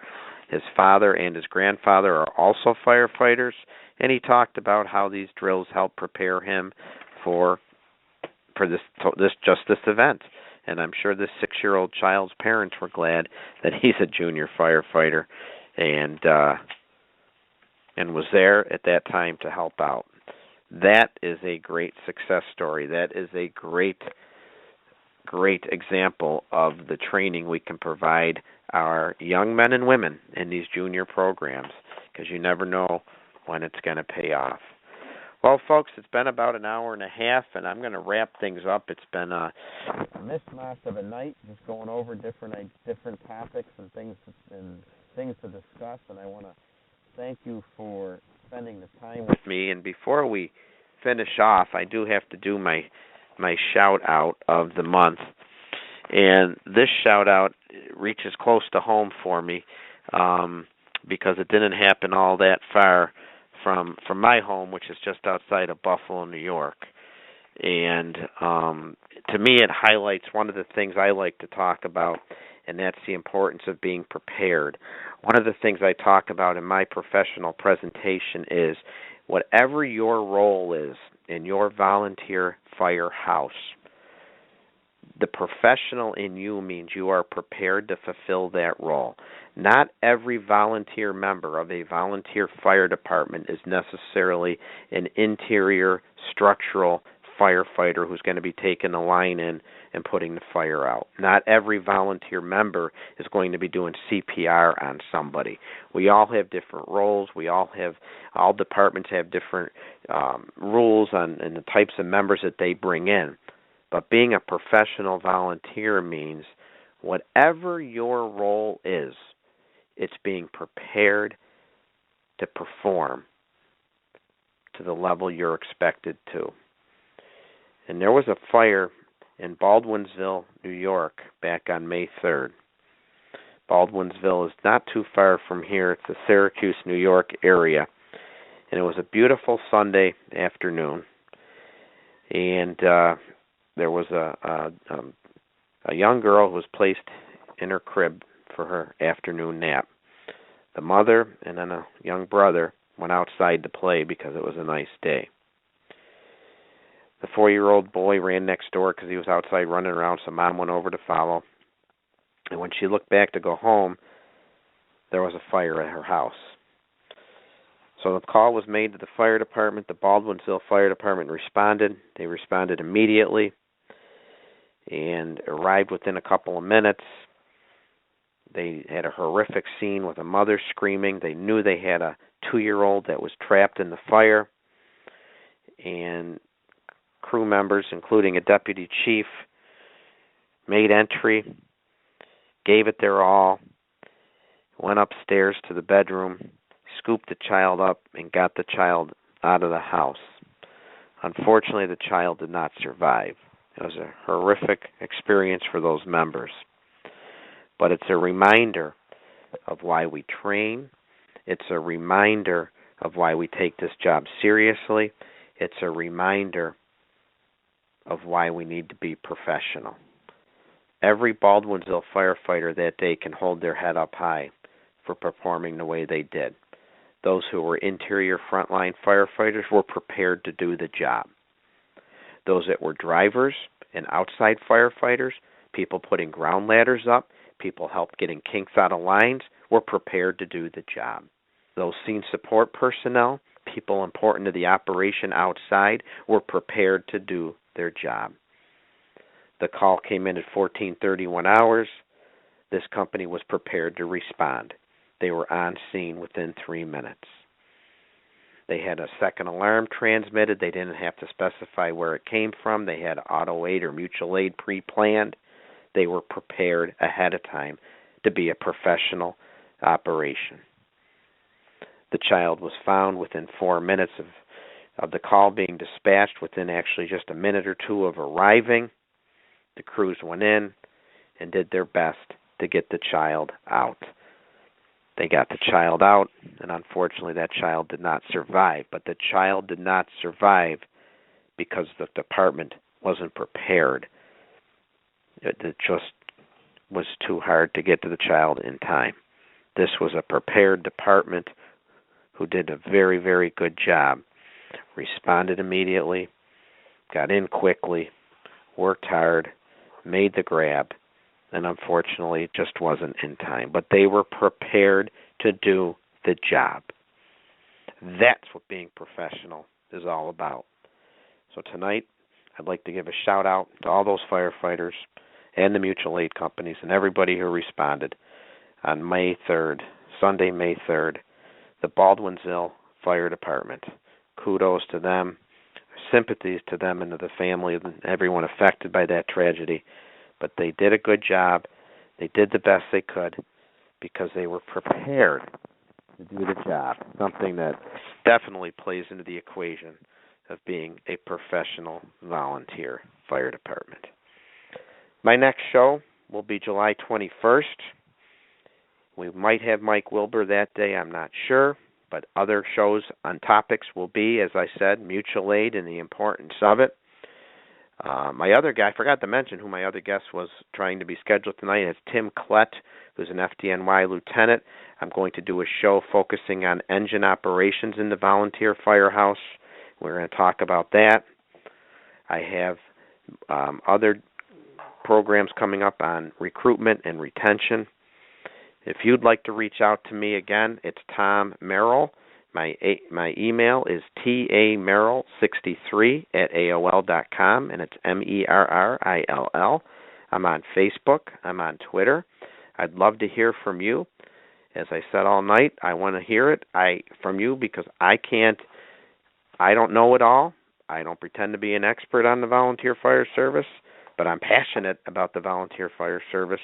His father and his grandfather are also firefighters, and he talked about how these drills help prepare him for for this event. And I'm sure this 6-year-old child's parents were glad that he's a junior firefighter, and was there at that time to help out. That is a great success story. That is a great example of the training we can provide our young men and women in these junior programs, because you never know when it's going to pay off. Well, folks, it's been about an hour and a half, and I'm going to wrap things up. It's been a mishmash of a night, just going over different topics and things to discuss. And I want to thank you for spending the time with me. And before we finish off, I do have to do my shout out of the month, and this shout out reaches close to home for me because it didn't happen all that far from my home, which is just outside of Buffalo, New York. And to me, it highlights one of the things I like to talk about, and that's the importance of being prepared. One of the things I talk about in my professional presentation is whatever your role is in your volunteer firehouse, the professional in you means you are prepared to fulfill that role. Not every volunteer member of a volunteer fire department is necessarily an interior structural firefighter who's going to be taking the line in and putting the fire out. Not every volunteer member is going to be doing CPR on somebody. We all have different roles. All departments have different rules and the types of members that they bring in. But being a professional volunteer means whatever your role is, it's being prepared to perform to the level you're expected to. And there was a fire in Baldwinsville, New York, back on May 3rd. Baldwinsville is not too far from here. It's the Syracuse, New York area. And it was a beautiful Sunday afternoon. And there was a young girl who was placed in her crib for her afternoon nap. The mother and then a young brother went outside to play because it was a nice day. The 4-year-old boy ran next door because he was outside running around, so Mom went over to follow. And when she looked back to go home, there was a fire at her house. So the call was made to the fire department. The Baldwinsville Fire Department responded. They responded immediately and arrived within a couple of minutes. They had a horrific scene with a mother screaming. They knew they had a 2-year-old that was trapped in the fire. And crew members, including a deputy chief, made entry, gave it their all, went upstairs to the bedroom, scooped the child up, and got the child out of the house. Unfortunately, the child did not survive. It was a horrific experience for those members. But it's a reminder of why we train. It's a reminder of why we take this job seriously. It's a reminder of why we need to be professional. Every Baldwinsville firefighter that day can hold their head up high for performing the way they did. Those who were interior frontline firefighters were prepared to do the job. Those that were drivers and outside firefighters, people putting ground ladders up, people helped getting kinks out of lines, were prepared to do the job. Those scene support personnel, people important to the operation outside, were prepared to do their job. The call came in at 14:31 hours. This company was prepared to respond. They were on scene within 3 minutes. They had a second alarm transmitted. They didn't have to specify where it came from. They had auto aid or mutual aid pre-planned. They were prepared ahead of time to be a professional operation. The child was found within 4 minutes of the call being dispatched, within actually just a minute or two of arriving. The crews went in and did their best to get the child out. They got the child out, and unfortunately that child did not survive. But the child did not survive because the department wasn't prepared. It just was too hard to get to the child in time. This was a prepared department who did a very, very good job. Responded immediately, got in quickly, worked hard, made the grab, and unfortunately it just wasn't in time. But they were prepared to do the job. That's what being professional is all about. So tonight, I'd like to give a shout out to all those firefighters and the mutual aid companies and everybody who responded on May 3rd, Sunday, May 3rd, the Baldwinsville Fire Department. Kudos to them, sympathies to them and to the family and everyone affected by that tragedy. But they did a good job. They did the best they could because they were prepared to do the job, something that definitely plays into the equation of being a professional volunteer fire department. My next show will be July 21st. We might have Mike Wilbur that day, I'm not sure, but other shows on topics will be, as I said, mutual aid and the importance of it. My other guy, I forgot to mention who my other guest was trying to be scheduled tonight. It's Tim Klett, who's an FDNY lieutenant. I'm going to do a show focusing on engine operations in the volunteer firehouse. We're going to talk about that. I have other programs coming up on recruitment and retention. If you'd like to reach out to me again, it's Tom Merrill. My email is tamerrill63@AOL.com, and it's MERRILL. I'm on Facebook. I'm on Twitter. I'd love to hear from you. As I said all night, I want to hear it from you because I don't know it all. I don't pretend to be an expert on the volunteer fire service, but I'm passionate about the volunteer fire service.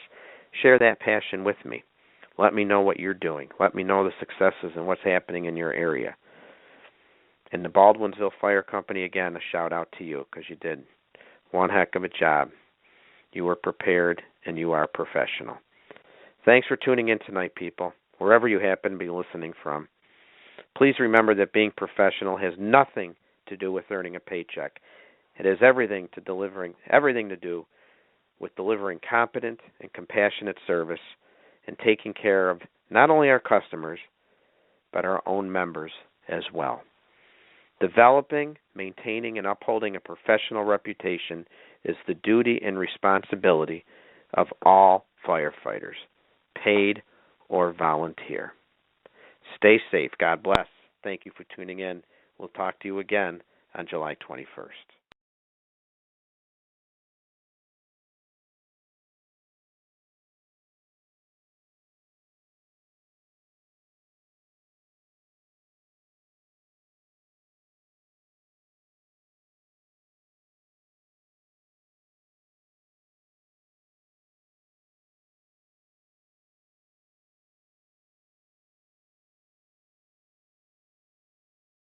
Share that passion with me. Let me know what you're doing. Let me know the successes and what's happening in your area. And the Baldwinsville Fire Company, again, a shout out to you because you did one heck of a job. You were prepared and you are professional. Thanks for tuning in tonight, people, wherever you happen to be listening from. Please remember that being professional has nothing to do with earning a paycheck. It has everything to do with delivering competent and compassionate service and taking care of not only our customers, but our own members as well. Developing, maintaining, and upholding a professional reputation is the duty and responsibility of all firefighters, paid or volunteer. Stay safe. God bless. Thank you for tuning in. We'll talk to you again on July 21st.